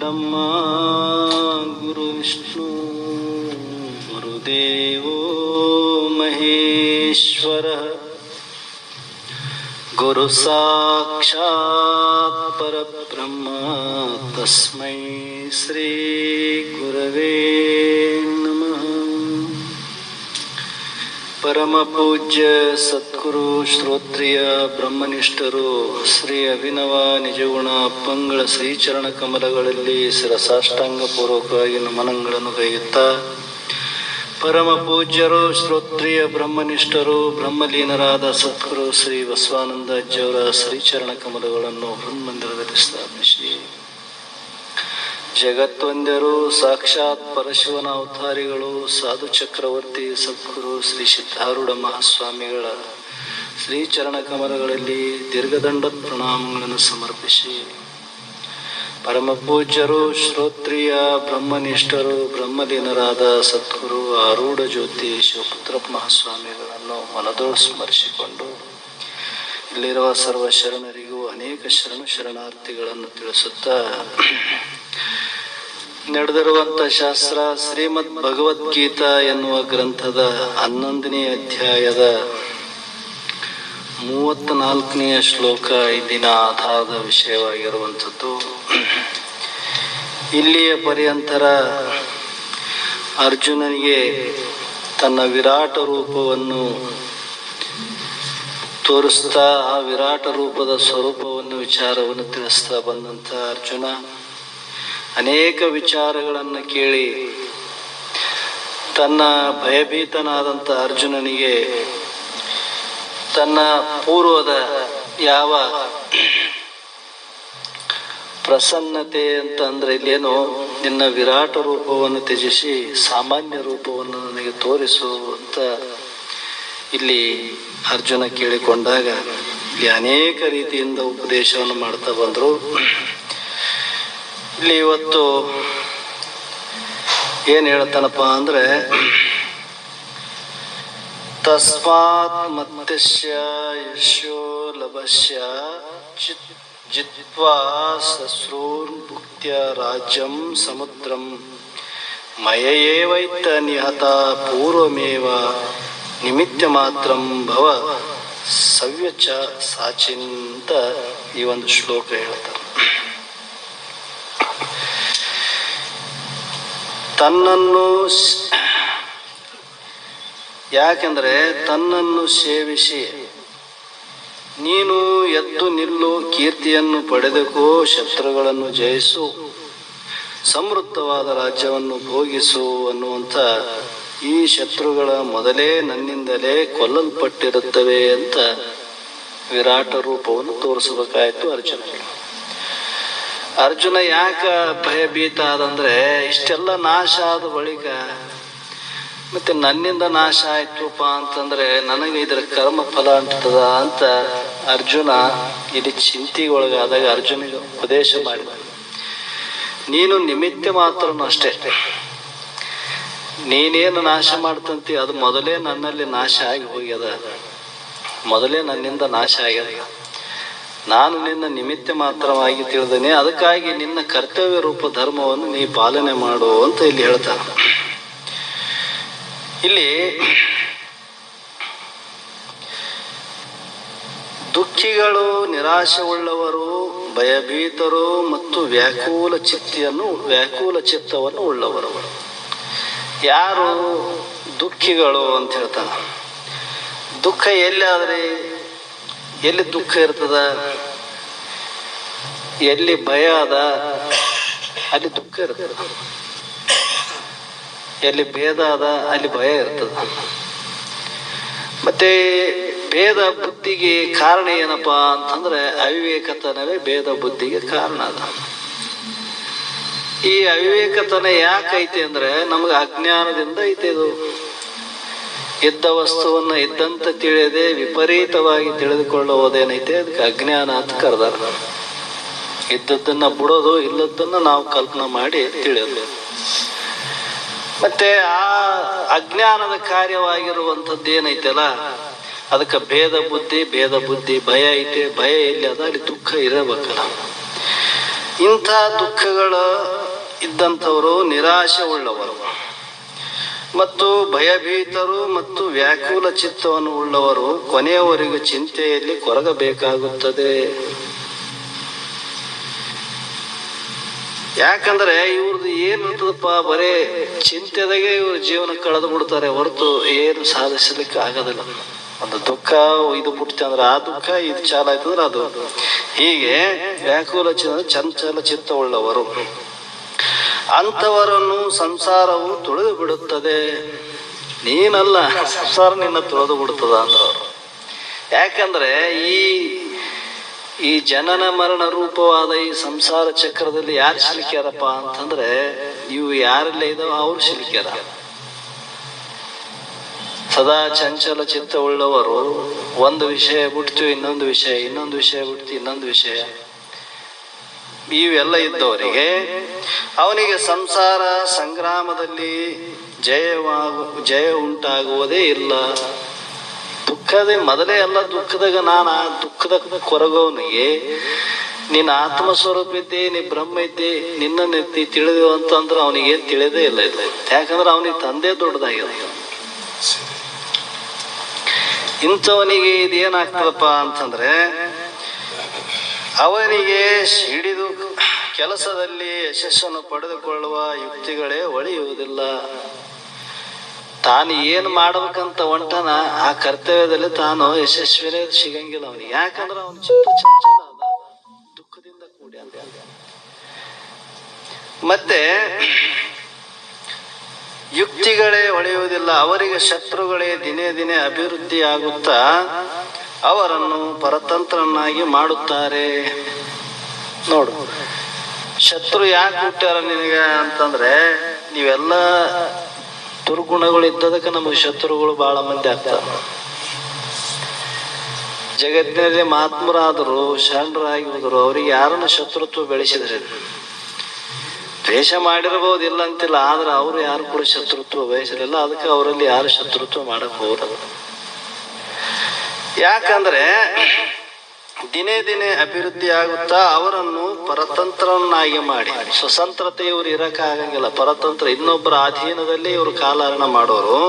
ಬ್ರಹ್ಮ ಗುರು ವಿಷ್ಣು ಗುರುದೇವೋ ಮಹೇಶ್ವರ ಗುರು ಸಾಕ್ಷಾತ್ ಪರಬ್ರಹ್ಮ ತಸ್ಮೈ ಶ್ರೀ ಗುರವೇ ನಮಃ. ಪರಮ ಪೂಜ್ಯ ಸದ್ಗುರು ಶ್ರೋತ್ರಿಯ ಬ್ರಹ್ಮನಿಷ್ಠರು ಶ್ರೀ ಅಭಿನವ ನಿಜಗುಣ ಅಪ್ಪಂಗಳ ಶ್ರೀಚರಣ ಕಮಲಗಳಲ್ಲಿ ಶಿರಸಾಷ್ಟಾಂಗ ಪೂರ್ವಕವಾಗಿ ನಮನಗಳನ್ನು ಕೈಯುತ್ತಾ, ಪರಮ ಪೂಜ್ಯರು ಶ್ರೋತ್ರಿಯ ಬ್ರಹ್ಮನಿಷ್ಠರು ಬ್ರಹ್ಮಲೀನರಾದ ಸದ್ಗುರು ಶ್ರೀ ಬಸವಾನಂದ ಅಜ್ಜಿಯವರ ಶ್ರೀಚರಣ ಕಮಲಗಳನ್ನು ಹೃನ್ಮಂದಿರದಲ್ಲಿ ಸ್ಥಾಪಿಸಿ, ಜಗತ್ತೊಂದರು ಸಾಕ್ಷಾತ್ ಪರಶಿವನ ಅವತಾರಿಗಳು ಸಾಧು ಚಕ್ರವರ್ತಿ ಸದ್ಗುರು ಶ್ರೀ ಸಿದ್ಧಾರೂಢ ಮಹಾಸ್ವಾಮಿಗಳ ಶ್ರೀಚರಣ ಕಮಲಗಳಲ್ಲಿ ದೀರ್ಘದಂಡ ಪ್ರಣಾಮಗಳನ್ನು ಸಮರ್ಪಿಸಿ, ಪರಮ ಪೂಜ್ಯರು ಶ್ರೋತ್ರಿಯ ಬ್ರಹ್ಮನಿಷ್ಠರು ಬ್ರಹ್ಮಲೀನರಾದ ಸದ್ಗುರು ಆರೂಢ ಜ್ಯೋತಿ ಶಿವಪುತ್ರ ಮಹಾಸ್ವಾಮಿಗಳನ್ನು ಮನದೊಳು ಸ್ಮರಿಸಿಕೊಂಡು, ಇಲ್ಲಿರುವ ಸರ್ವ ಶರಣರಿಗೂ ಅನೇಕ ಶರಣಾರ್ಥಿಗಳನ್ನು ತಿಳಿಸುತ್ತಾ, ನಡೆದಿರುವಂಥ ಶಾಸ್ತ್ರ ಶ್ರೀಮದ್ ಭಗವದ್ಗೀತಾ ಎನ್ನುವ ಗ್ರಂಥದ 11ನೇ ಅಧ್ಯಾಯದ 34ನೇ ಶ್ಲೋಕ ಇಂದಿನ ಆಧಾರದ ವಿಷಯವಾಗಿರುವಂಥದ್ದು. ಇಲ್ಲಿಯ ಪರ್ಯಂತರ ಅರ್ಜುನನಿಗೆ ತನ್ನ ವಿರಾಟ ರೂಪವನ್ನು ತೋರಿಸ್ತಾ, ಆ ವಿರಾಟ ರೂಪದ ಸ್ವರೂಪವನ್ನು ವಿಚಾರವನ್ನು ತಿಳಿಸ್ತಾ ಬಂದಂಥ ಅರ್ಜುನ ಅನೇಕ ವಿಚಾರಗಳನ್ನು ಕೇಳಿ ತನ್ನ ಭಯಭೀತನಾದಂಥ ಅರ್ಜುನನಿಗೆ ತನ್ನ ಪೂರ್ವದ ಯಾವ ಪ್ರಸನ್ನತೆ ಅಂತ ಅಂದ್ರೆ ಇಲ್ಲೇನು, ನಿನ್ನ ವಿರಾಟ ರೂಪವನ್ನು ತ್ಯಜಿಸಿ ಸಾಮಾನ್ಯ ರೂಪವನ್ನು ನನಗೆ ತೋರಿಸು ಅಂತ ಇಲ್ಲಿ ಅರ್ಜುನ ಕೇಳಿಕೊಂಡಾಗ ಇಲ್ಲಿ ಅನೇಕ ರೀತಿಯಿಂದ ಉಪದೇಶವನ್ನು ಮಾಡ್ತಾ ಬಂದರು. ಇಲ್ಲಿ ಇವತ್ತು ಏನು ಹೇಳ್ತಾನಪ್ಪ ಅಂದ್ರೆ, ತಸ್ಮಾತ್ ಮತ್ಸ್ಯ ಯಶೋ ಲಭಸ್ಯ ಜಿತ್ವಾ ಸಸ್ರೂನ್ ಭುಕ್ತ್ಯ ರಾಜ್ಯಂ ಸಮುದ್ರಂ ಮಯಯೇವೈತ ನಿಹತ ಪೂರ್ವಮೇವ ನಿಮಿತ್ತ ಮಾತ್ರಂ ಭವ ಸವ್ಯಚ ಸಾಚಿಂತ ಈ ಒಂದು ಶ್ಲೋಕ ಹೇಳ್ತಾರೆ. ತನ್ನನ್ನು ಯಾಕೆಂದರೆ ತನ್ನನ್ನು ಸೇವಿಸಿ ನೀನು ಎದ್ದು ನಿಲ್ಲು, ಕೀರ್ತಿಯನ್ನು ಪಡೆದುಕೋ, ಶತ್ರುಗಳನ್ನು ಜಯಿಸು, ಸಮೃದ್ಧವಾದ ರಾಜ್ಯವನ್ನು ಭೋಗಿಸು ಅನ್ನುವಂಥ ಈ ಶತ್ರುಗಳ ಮೊದಲೇ ನನ್ನಿಂದಲೇ ಕೊಲ್ಲಲ್ಪಟ್ಟಿರುತ್ತವೆ ಅಂತ ವಿರಾಟ ರೂಪವನ್ನು ತೋರಿಸಬೇಕಾಯಿತು ಅರ್ಜುನನಿಗೆ. ಅರ್ಜುನ ಯಾಕ ಭಯಭೀತ ಆದಂದ್ರೆ, ಇಷ್ಟೆಲ್ಲ ನಾಶ ಆದ ಬಳಿಕ ಮತ್ತೆ ನನ್ನಿಂದ ನಾಶ ಆಯ್ತುಪ್ಪ ಅಂತಂದ್ರೆ ನನಗೆ ಇದರ ಕರ್ಮ ಫಲ ಅಂತದ ಅಂತ ಅರ್ಜುನ ಇಲ್ಲಿ ಚಿಂತೆಗೆ ಒಳಗಾದಾಗ ಅರ್ಜುನಿಗೆ ಉಪದೇಶ ಮಾಡಿದ. ನೀನು ನಿಮಿತ್ತ ಮಾತ್ರನು ಅಷ್ಟೇ, ನೀನೇನು ನಾಶ ಮಾಡ್ತಂತಿ ಅದು ಮೊದಲೇ ನನ್ನಲ್ಲಿ ನಾಶ ಆಗಿ ಹೋಗ್ಯದ, ಮೊದಲೇ ನನ್ನಿಂದ ನಾಶ ಆಗ್ಯದ. ನಾನು ನಿನ್ನ ನಿಮಿತ್ತ ಮಾತ್ರವಾಗಿ ತಿಳಿದೇನೆ, ಅದಕ್ಕಾಗಿ ನಿನ್ನ ಕರ್ತವ್ಯ ರೂಪ ಧರ್ಮವನ್ನು ನೀ ಪಾಲನೆ ಮಾಡು ಅಂತ ಇಲ್ಲಿ ಹೇಳ್ತಾನೆ. ಇಲ್ಲಿ ದುಃಖಿಗಳು, ನಿರಾಶೆ ಉಳ್ಳವರು, ಭಯಭೀತರು ಮತ್ತು ವ್ಯಾಕುಲ ಚಿತ್ತವನ್ನು ಉಳ್ಳವರು. ಯಾರು ದುಃಖಿಗಳು ಅಂತ ಹೇಳ್ತಾನೆ. ದುಃಖ ಎಲ್ಲಿ ದುಃಖ ಇರ್ತದ, ಎಲ್ಲಿ ಭಯ ಅದ ಅಲ್ಲಿ ದುಃಖ ಇರ್ತದ, ಎಲ್ಲಿ ಭೇದ ಅದ ಅಲ್ಲಿ ಭಯ ಇರ್ತದ. ಮತ್ತೆ ಭೇದ ಬುದ್ಧಿಗೆ ಕಾರಣ ಏನಪ್ಪಾ ಅಂತಂದ್ರೆ ಅವಿವೇಕತನವೇ ಭೇದ ಬುದ್ಧಿಗೆ ಕಾರಣ ಅದ. ಈ ಅವಿವೇಕತನ ಯಾಕೈತೆ ಅಂದ್ರೆ ನಮಗೆ ಅಜ್ಞಾನದಿಂದ ಐತೆ. ಇದು ಇದ್ದ ವಸ್ತುವನ್ನು ಇದ್ದಂತೆ ತಿಳಿಯದೆ ವಿಪರೀತವಾಗಿ ತಿಳಿದುಕೊಳ್ಳುವುದೇನೈತೆ ಅದಕ್ಕೆ ಅಜ್ಞಾನ ಅಂತ ಕರೆದಾರ. ಇದ್ದದ್ದನ್ನ ಬಿಡೋದು, ಇಲ್ಲದನ್ನ ನಾವು ಕಲ್ಪನೆ ಮಾಡಿ ತಿಳಿಯೋದು. ಮತ್ತೆ ಆ ಅಜ್ಞಾನದ ಕಾರ್ಯವಾಗಿರುವಂಥದ್ದು ಏನೈತಲ್ಲ ಅದಕ್ಕೆ ಭೇದ ಬುದ್ಧಿ ಭಯ ಐತೆ. ಭಯ ಎಲ್ಲಿ ಅದ ಅಲ್ಲಿ ದುಃಖ ಇರಬೇಕಲ್ಲ. ಇಂಥ ದುಃಖಗಳ ಇದ್ದಂಥವರು ನಿರಾಶೆ ಉಳ್ಳವರು ಮತ್ತು ಭಯಭೀತರು ಮತ್ತು ವ್ಯಾಕುಲ ಚಿತ್ತವನ್ನು ಉಳ್ಳವರು ಕೊನೆಯವರೆಗೂ ಚಿಂತೆಯಲ್ಲಿ ಕೊರಗಬೇಕಾಗುತ್ತದೆ. ಯಾಕಂದ್ರೆ ಇವ್ರದ್ದು ಏನಿರ್ತದಪ್ಪ, ಬರೇ ಚಿಂತೆದಾಗೆ ಇವ್ರ ಜೀವನ ಕಳೆದು ಬಿಡ್ತಾರೆ ಹೊರತು ಏನು ಸಾಧಿಸಲಿಕ್ಕೆ ಆಗೋದಿಲ್ಲ. ಒಂದು ದುಃಖ ಇದು ಬಿಡ್ತೆ ಅಂದ್ರೆ ಆ ದುಃಖ, ಇದು ಚಾಲ ಆಯ್ತಂದ್ರೆ ಅದು, ಹೀಗೆ ವ್ಯಾಕುಲ ಚಂಚಲ ಚಿತ್ತ ಉಳ್ಳವರು, ಅಂಥವರನ್ನು ಸಂಸಾರವು ತುಳಿದು ಬಿಡುತ್ತದೆ. ನೀನಲ್ಲ, ಸಂಸಾರ ನಿನ್ನ ತುಳಿದು ಬಿಡುತ್ತದ ಅಂದ್ರವ್ರು. ಯಾಕಂದ್ರೆ ಈ ಜನನ ಮರಣ ರೂಪವಾದ ಈ ಸಂಸಾರ ಚಕ್ರದಲ್ಲಿ ಯಾರು ಸಿಲುಕ್ಯಾರಪ್ಪ ಅಂತಂದ್ರೆ, ಇವು ಯಾರೆಲ್ಲ ಇದಾವ ಅವ್ರು ಸಿಲುಕ್ಯಾರ. ಸದಾ ಚಂಚಲ ಚಿತ್ತ ಉಳ್ಳವರು ಒಂದು ವಿಷಯ ಬಿಡ್ತೀವಿ ಇನ್ನೊಂದು ವಿಷಯ, ಇನ್ನೊಂದು ವಿಷಯ ಬಿಡ್ತೀವಿ ಇನ್ನೊಂದು ವಿಷಯ, ಇವೆಲ್ಲ ಇದ್ದವರಿಗೆ ಅವನಿಗೆ ಸಂಸಾರ ಸಂಗ್ರಾಮದಲ್ಲಿ ಜಯ ಉಂಟಾಗುವುದೇ ಇಲ್ಲ. ದುಃಖದ ಮೊದಲೇ ಎಲ್ಲ ದುಃಖದಾಗ ನಾನು ಆ ದುಃಖದ ಕೊರಗೋವನಿಗೆ ನೀನು ಆತ್ಮ ಸ್ವರೂಪ ಇದ್ದೆ, ನೀ ಬ್ರಹ್ಮ ಇದ್ದೆ, ನಿನ್ನ ತಿಳಿದೇವು ಅಂತಂದ್ರೆ ಅವನಿಗೇನು ತಿಳಿದೇ ಇಲ್ಲ ಇದು. ಯಾಕಂದ್ರೆ ಅವನಿಗೆ ತಂದೆ ದೊಡ್ಡದಾಗಿದೆ. ಇಂಥವನಿಗೆ ಇದೇನಾಗ್ತದಪ್ಪ ಅಂತಂದ್ರೆ, ಅವನಿಗೆ ಹಿಡಿದು ಕೆಲಸದಲ್ಲಿ ಯಶಸ್ಸನ್ನು ಪಡೆದುಕೊಳ್ಳುವ ಯುಕ್ತಿಗಳೇ ಒಳೆಯುವುದಿಲ್ಲ. ತಾನು ಏನು ಮಾಡ್ಬೇಕಂತ ಹೊಂಟನ ಆ ಕರ್ತವ್ಯದಲ್ಲಿ ತಾನು ಯಶಸ್ವಿನೇ ಸಿಗಂಗಿಲ್ಲ ಅವನಿಗೆ. ಯಾಕಂದ್ರೆ ಅವನ ಚಿತ್ತ ಚಂಚಲ ಅದ, ದುಃಖದಿಂದ ಕೂಡಿ ಅಂತ. ಮತ್ತೆ ಯುಕ್ತಿಗಳೇ ಒಳೆಯುವುದಿಲ್ಲ. ಅವರಿಗೆ ಶತ್ರುಗಳೇ ದಿನೇ ದಿನೇ ಅಭಿವೃದ್ಧಿ ಆಗುತ್ತಾ ಅವರನ್ನು ಪರತಂತ್ರನಾಗಿ ಮಾಡುತ್ತಾರೆ. ನೋಡು, ಶತ್ರು ಯಾಕೆ ಹುಟ್ಟ್ಯಾರ ನಿನಗೆ ಅಂತಂದ್ರೆ, ನೀವೆಲ್ಲ ದುರ್ಗುಣಗಳು ಇದ್ದದಕ್ಕೆ ನಮಗೆ ಶತ್ರುಗಳು ಬಹಳ ಮಂದಿ ಆಗ್ತಾರೆ. ಜಗತ್ತಿನಲ್ಲಿ ಮಹಾತ್ಮರಾದರು, ಶರಣರಾಗಿ ಹೋದರು, ಅವ್ರಿಗೆ ಯಾರನ್ನು ಶತ್ರುತ್ವ ಬೆಳೆಸಿದ್ರೆ, ದ್ವೇಷ ಮಾಡಿರಬಹುದು ಇಲ್ಲ ಅಂತಿಲ್ಲ, ಆದ್ರೆ ಅವರು ಯಾರು ಕೂಡ ಶತ್ರುತ್ವ ಬಯಸಲಿಲ್ಲ. ಅದಕ್ಕೆ ಅವರಲ್ಲಿ ಯಾರು ಶತ್ರುತ್ವ ಮಾಡಕ್ ಹೋಗಲ್ಲ. ಯಾಕಂದ್ರೆ ದಿನೇ ದಿನೇ ಅಭಿವೃದ್ಧಿ ಆಗುತ್ತಾ ಅವರನ್ನು ಪರತಂತ್ರನಾಗಿ ಮಾಡಿ, ಸ್ವತಂತ್ರತೆ ಇವ್ರು ಇರಕ್ಕಾಗಂಗಿಲ್ಲ. ಪರತಂತ್ರ, ಇನ್ನೊಬ್ಬರ ಅಧೀನದಲ್ಲಿ ಇವರು ಕಾಲಹರಣ ಮಾಡೋರು.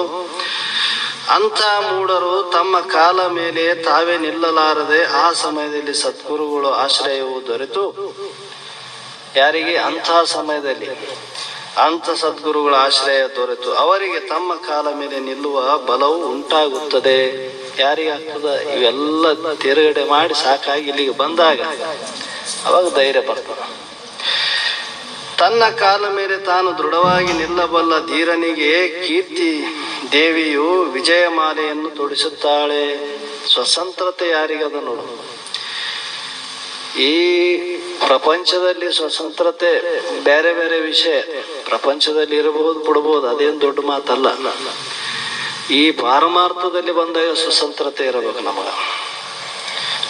ಅಂಥ ಮೂಢರು ತಮ್ಮ ಕಾಲ ಮೇಲೆ ತಾವೇ ನಿಲ್ಲಲಾರದೆ ಆ ಸಮಯದಲ್ಲಿ ಸದ್ಗುರುಗಳು ಆಶ್ರಯವು ದೊರೆತು, ಯಾರಿಗೆ ಅಂಥ ಸಮಯದಲ್ಲಿ ಅಂಥ ಸದ್ಗುರುಗಳ ಆಶ್ರಯ ದೊರೆತು ಅವರಿಗೆ ತಮ್ಮ ಕಾಲ ಮೇಲೆ ನಿಲ್ಲುವ ಬಲವು ಉಂಟಾಗುತ್ತದೆ. ಯಾರಿಗಾಗ್ತದ? ಇವೆಲ್ಲ ತಿರುಗಡೆ ಮಾಡಿ ಸಾಕಾಗಿ ಇಲ್ಲಿಗೆ ಬಂದಾಗ ಅವಾಗ ಧೈರ್ಯ ಬರ್ತದ. ತನ್ನ ಕಾಲ ಮೇಲೆ ತಾನು ದೃಢವಾಗಿ ನಿಲ್ಲಬಲ್ಲ ಧೀರನಿಗೆ ಕೀರ್ತಿ ದೇವಿಯು ವಿಜಯಮಾಲೆಯನ್ನು ತೊಡಿಸುತ್ತಾಳೆ. ಸ್ವತಂತ್ರತೆ ಯಾರಿಗದ ನೋಡು. ಈ ಪ್ರಪಂಚದಲ್ಲಿ ಸ್ವತಂತ್ರತೆ ಬೇರೆ ಬೇರೆ ವಿಷಯ, ಪ್ರಪಂಚದಲ್ಲಿ ಇರಬಹುದು ಬಿಡಬಹುದು, ಅದೇನು ದೊಡ್ಡ ಮಾತಲ್ಲ. ಈ ಪಾರಮಾರ್ಥದಲ್ಲಿ ಬಂದಾಗ ಸ್ವತಂತ್ರತೆ ಇರಬೇಕು ನಮಗ.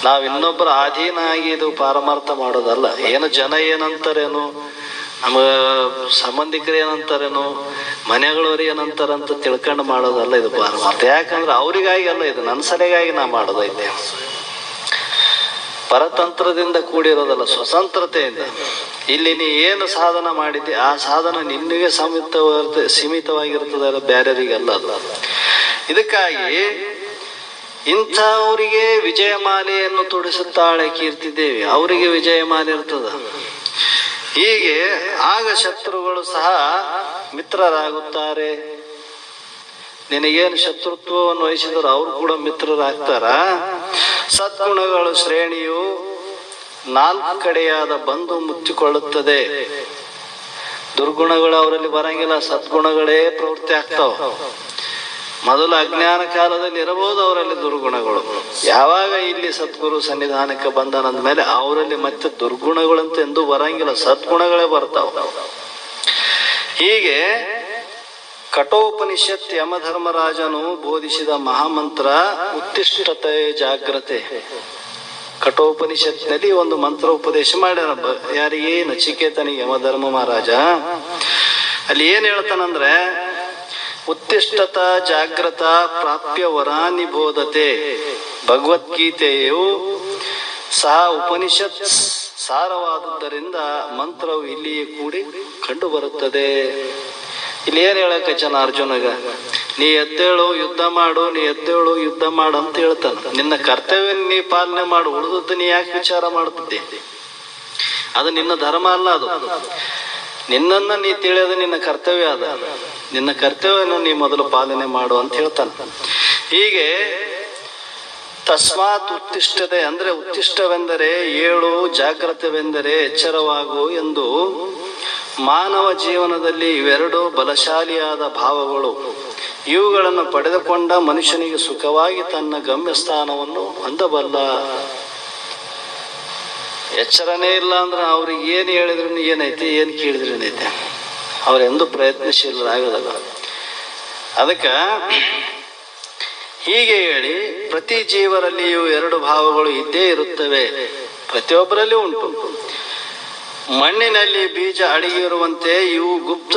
ನಾವ್ ಇನ್ನೊಬ್ಬರ ಅಧೀನ ಆಗಿ ಇದು ಪಾರಮಾರ್ಥ ಮಾಡೋದಲ್ಲ. ಏನು ಜನ ಏನಂತಾರೇನು, ನಮಗ ಸಂಬಂಧಿಕರು ಏನಂತಾರೇನು, ಮನೆಗಳವ್ರು ಏನಂತಾರಂತ ತಿಳ್ಕೊಂಡು ಮಾಡೋದಲ್ಲ ಇದು ಪಾರಮಾರ್ಥ. ಯಾಕಂದ್ರೆ ಅವ್ರಿಗಾಗಿ ಅಲ್ಲ, ಇದು ನನ್ನ ಸಲಗಾಗಿ ನಾ ಮಾಡೋದೈತೆ. ಪರತಂತ್ರದಿಂದ ಕೂಡಿರೋದಲ್ಲ, ಸ್ವತಂತ್ರತೆಯಿಂದ. ಇಲ್ಲಿ ನೀ ಏನು ಸಾಧನ ಮಾಡಿದ್ದೆ ಆ ಸಾಧನ ನಿನ್ನಿಗೆ ಸೀಮಿತವಾಗಿರ್ತದೆ, ಬೇರೆಯವರಿಗೆಲ್ಲ ಅದು. ಇದಕ್ಕಾಗಿ ಇಂಥವರಿಗೆ ವಿಜಯಮಾಲೆಯನ್ನು ತೊಡಿಸುತ್ತಾಳೆ ಕೀರ್ತಿದೇವಿ. ಅವರಿಗೆ ವಿಜಯಮಾಲೆ ಇರ್ತದ. ಹೀಗೆ ಆಗ ಶತ್ರುಗಳು ಸಹ ಮಿತ್ರರಾಗುತ್ತಾರೆ. ನಿನಗೇನು ಶತ್ರುತ್ವವನ್ನು ವಹಿಸಿದ್ರು ಅವರು ಕೂಡ ಮಿತ್ರರಾಗ್ತಾರ. ಸದ್ಗುಣಗಳ ಶ್ರೇಣಿಯು 4 ಕಡೆಯಾದ ಬಂದು ಮುಚ್ಚಿಕೊಳ್ಳುತ್ತದೆ. ದುರ್ಗುಣಗಳು ಅವರಲ್ಲಿ ಬರಂಗಿಲ್ಲ, ಸದ್ಗುಣಗಳೇ ಪ್ರವೃತ್ತಿ ಆಗ್ತಾವ. ಮೊದಲು ಅಜ್ಞಾನ ಕಾಲದಲ್ಲಿ ಇರಬಹುದು ಅವರಲ್ಲಿ ದುರ್ಗುಣಗಳು. ಯಾವಾಗ ಇಲ್ಲಿ ಸದ್ಗುರು ಸನ್ನಿಧಾನಕ್ಕೆ ಬಂದನಂದ ಮೇಲೆ ಅವರಲ್ಲಿ ಮತ್ತೆ ದುರ್ಗುಣಗಳಂತ ಎಂದೂ ಬರಂಗಿಲ್ಲ, ಸದ್ಗುಣಗಳೇ ಬರ್ತಾವ. ಹೀಗೆ ಕಠೋಪನಿಷತ್ ಯಮಧರ್ಮರಾಜನು ಬೋಧಿಸಿದ ಮಹಾಮಂತ್ರ ಉತ್ತಿಷ್ಠತೆ ಜಾಗ್ರತೆ. ಕಠೋಪನಿಷತ್ನಲ್ಲಿ ಒಂದು ಮಂತ್ರ ಉಪದೇಶ ಮಾಡ್ಯಾರ. ಯಾರಿಗೆ? ನಚಿಕೇತನಿಗೆ, ಯಮಧರ್ಮ ಮಹಾರಾಜ. ಅಲ್ಲಿ ಏನ್ ಹೇಳ್ತಾನಂದ್ರೆ, ಉತ್ತಿಷ್ಠತ ಜಾಗ್ರತ ಪ್ರಾಪ್ಯ ವರಾನಿ ಬೋಧತೆ. ಭಗವದ್ಗೀತೆಯು ಸಹ ಉಪನಿಷತ್ ಸಾರವಾದುದರಿಂದ ಮಂತ್ರವು ಇಲ್ಲಿಯೇ ಕೂಡಿ ಕಂಡು ಬರುತ್ತದೆ. ಇಲ್ಲಿ ಏನ್ ಹೇಳಕಚ್ಚನ ಅರ್ಜುನಗ, ನೀ ಎದ್ದೇಳು ಯುದ್ಧ ಮಾಡು, ನೀ ಎದ್ದೇಳು ಯುದ್ಧ ಮಾಡು ಅಂತ ಹೇಳ್ತಾನ. ನಿನ್ನ ಕರ್ತವ್ಯ ನೀ ಪಾಲನೆ ಮಾಡು, ಉಳಿದದ್ದು ನೀ ಯಾಕೆ ವಿಚಾರ ಮಾಡ್ತಿದ್ದೆ? ಅದು ನಿನ್ನ ಧರ್ಮ ಅಲ್ಲ. ಅದು ನಿನ್ನನ್ನ ನೀ ತಿಳಿಯೋದು ನಿನ್ನ ಕರ್ತವ್ಯ. ಅದ ನಿನ್ನ ಕರ್ತವ್ಯನ ನೀ ಮೊದಲು ಪಾಲನೆ ಮಾಡು ಅಂತ ಹೇಳ್ತಾನ. ಹೀಗೆ ತಸ್ಮಾತ್ ಉತ್ತಿಷ್ಠತೆ ಅಂದ್ರೆ ಉತ್ತಿಷ್ಟವೆಂದರೆ ಏಳು, ಜಾಗ್ರತವೆಂದರೆ ಎಚ್ಚರವಾಗು ಎಂದು ಮಾನವ ಜೀವನದಲ್ಲಿ ಇವೆರಡು ಬಲಶಾಲಿಯಾದ ಭಾವಗಳು. ಇವುಗಳನ್ನು ಪಡೆದುಕೊಂಡ ಮನುಷ್ಯನಿಗೆ ಸುಖವಾಗಿ ತನ್ನ ಗಮ್ಯಸ್ಥಾನವನ್ನು ಹೊಂದಬಲ್ಲ. ಎಚ್ಚರನೇ ಇಲ್ಲ ಅಂದ್ರೆ ಅವ್ರಿಗೆ ಏನು ಹೇಳಿದ್ರು ಏನೈತೆ, ಏನು ಕೇಳಿದ್ರು ಏನೈತೆ, ಅವರೆಂದು ಪ್ರಯತ್ನಶೀಲರಾಗೋದಲ್ಲ. ಅದಕ್ಕೆ ಹೀಗೆ ಹೇಳಿ, ಪ್ರತಿ ಜೀವರಲ್ಲಿಯೂ ಎರಡು ಭಾವಗಳು ಇದ್ದೇ ಇರುತ್ತವೆ, ಪ್ರತಿಯೊಬ್ಬರಲ್ಲಿ ಉಂಟು. ಮಣ್ಣಿನಲ್ಲಿ ಬೀಜ ಅಡಗಿರುವಂತೆ ಇವು ಗುಪ್ತ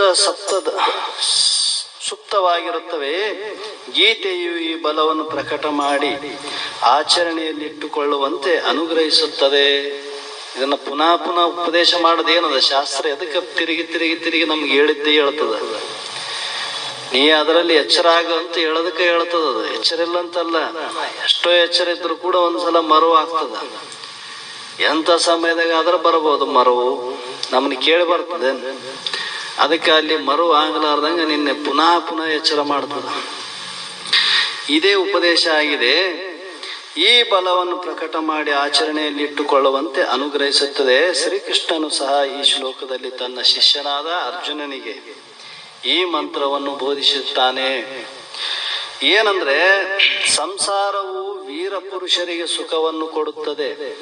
ಸುಪ್ತವಾಗಿರುತ್ತವೆ. ಗೀತೆಯು ಈ ಬಲವನ್ನು ಪ್ರಕಟ ಮಾಡಿ ಆಚರಣೆಯಲ್ಲಿ ಇಟ್ಟುಕೊಳ್ಳುವಂತೆ ಅನುಗ್ರಹಿಸುತ್ತದೆ. ಇದನ್ನ ಪುನಃ ಪುನಃ ಉಪದೇಶ ಮಾಡೋದೇನದ ಶಾಸ್ತ್ರ. ಅದಕ್ಕೆ ತಿರುಗಿ ತಿರುಗಿ ತಿರುಗಿ ನಮ್ಗೆ ಹೇಳಿದ್ದೇ ಹೇಳ್ತದ. ನೀ ಅದರಲ್ಲಿ ಎಚ್ಚರ ಆಗ ಅಂತ ಹೇಳೋದಕ್ಕೆ ಹೇಳ್ತದ. ಅದು ಎಚ್ಚರ ಇಲ್ಲ ಅಂತಲ್ಲ, ಎಷ್ಟೋ ಎಚ್ಚರ ಇದ್ರು ಕೂಡ ಒಂದ್ಸಲ ಮರವು ಆಗ್ತದ. ಎಂಥ ಸಮಯದಾಗ ಆದ್ರೆ ಬರಬಹುದು ಮರವು, ನಮ್ಮನ್ನ ಕೇಳಿ ಬರ್ತದೆ. ಅದಕ್ಕೆ ಅಲ್ಲಿ ಮರವು ಆಗಲಾರ್ದಂಗ ನಿನ್ನೆ ಪುನಃ ಪುನಃ ಎಚ್ಚರ ಮಾಡ್ತದ. ಇದೇ ಉಪದೇಶ ಆಗಿದೆ. ಈ ಬಲವನ್ನು ಪ್ರಕಟ ಮಾಡಿ ಆಚರಣೆಯಲ್ಲಿ ಇಟ್ಟುಕೊಳ್ಳುವಂತೆ ಅನುಗ್ರಹಿಸುತ್ತದೆ. ಶ್ರೀಕೃಷ್ಣನು ಸಹ ಈ ಶ್ಲೋಕದಲ್ಲಿ ತನ್ನ ಶಿಷ್ಯನಾದ ಅರ್ಜುನನಿಗೆ ಈ ಮಂತ್ರವನ್ನು ಬೋಧಿಸುತ್ತಾನೆ. ಏನಂದ್ರೆ, ಸಂಸಾರವು ವೀರ ಪುರುಷರಿಗೆ ಸುಖವನ್ನು ಕೊಡುತ್ತದೆ.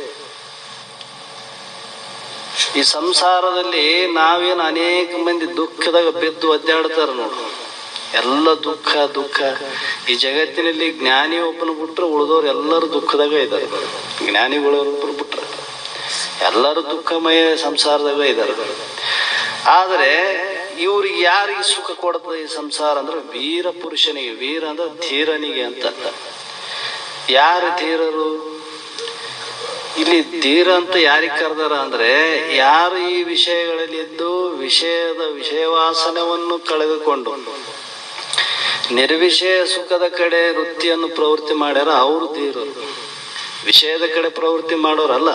ಈ ಸಂಸಾರದಲ್ಲಿ ನಾವೇನು ಅನೇಕ ಮಂದಿ ದುಃಖದಾಗ ಬಿದ್ದು ಒದ್ದಾಡ್ತಾರ ನೋಡು. ಎಲ್ಲ ದುಃಖ ದುಃಖ. ಈ ಜಗತ್ತಿನಲ್ಲಿ ಜ್ಞಾನಿ ಒಬ್ಬನು ಬಿಟ್ರೆ ಉಳಿದವ್ರು ಎಲ್ಲರೂ ದುಃಖದಾಗ ಇದ್ದಾರೆ. ಜ್ಞಾನಿಗಳೊಬ್ಬರು ಬಿಟ್ರೆ ಎಲ್ಲರೂ ದುಃಖಮಯ ಸಂಸಾರದಾಗ ಇದ್ದಾರೆ. ಆದರೆ ಇವ್ರಿಗೆ ಯಾರಿಗೆ ಸುಖ ಕೊಡ್ತದೆ ಈ ಸಂಸಾರ ಅಂದ್ರೆ ವೀರ ಪುರುಷನಿಗೆ. ವೀರ ಅಂದ್ರೆ ಧೀರನಿಗೆ ಅಂತ. ಯಾರು ಧೀರರು? ಇಲ್ಲಿ ಧೀರ ಅಂತ ಯಾರಿಗೆ ಕರೆದಾರ ಅಂದ್ರೆ, ಯಾರು ಈ ವಿಷಯಗಳಲ್ಲಿ ಇದ್ದು ವಿಷಯವಾಸನವನ್ನು ಕಳೆದುಕೊಂಡು ನಿರ್ವಿಷಯ ಸುಖದ ಕಡೆ ವೃತ್ತಿಯನ್ನು ಪ್ರವೃತ್ತಿ ಮಾಡ್ಯಾರ, ಅವರು ಧೀರರು. ವಿಷಯದ ಕಡೆ ಪ್ರವೃತ್ತಿ ಮಾಡೋರಲ್ಲ.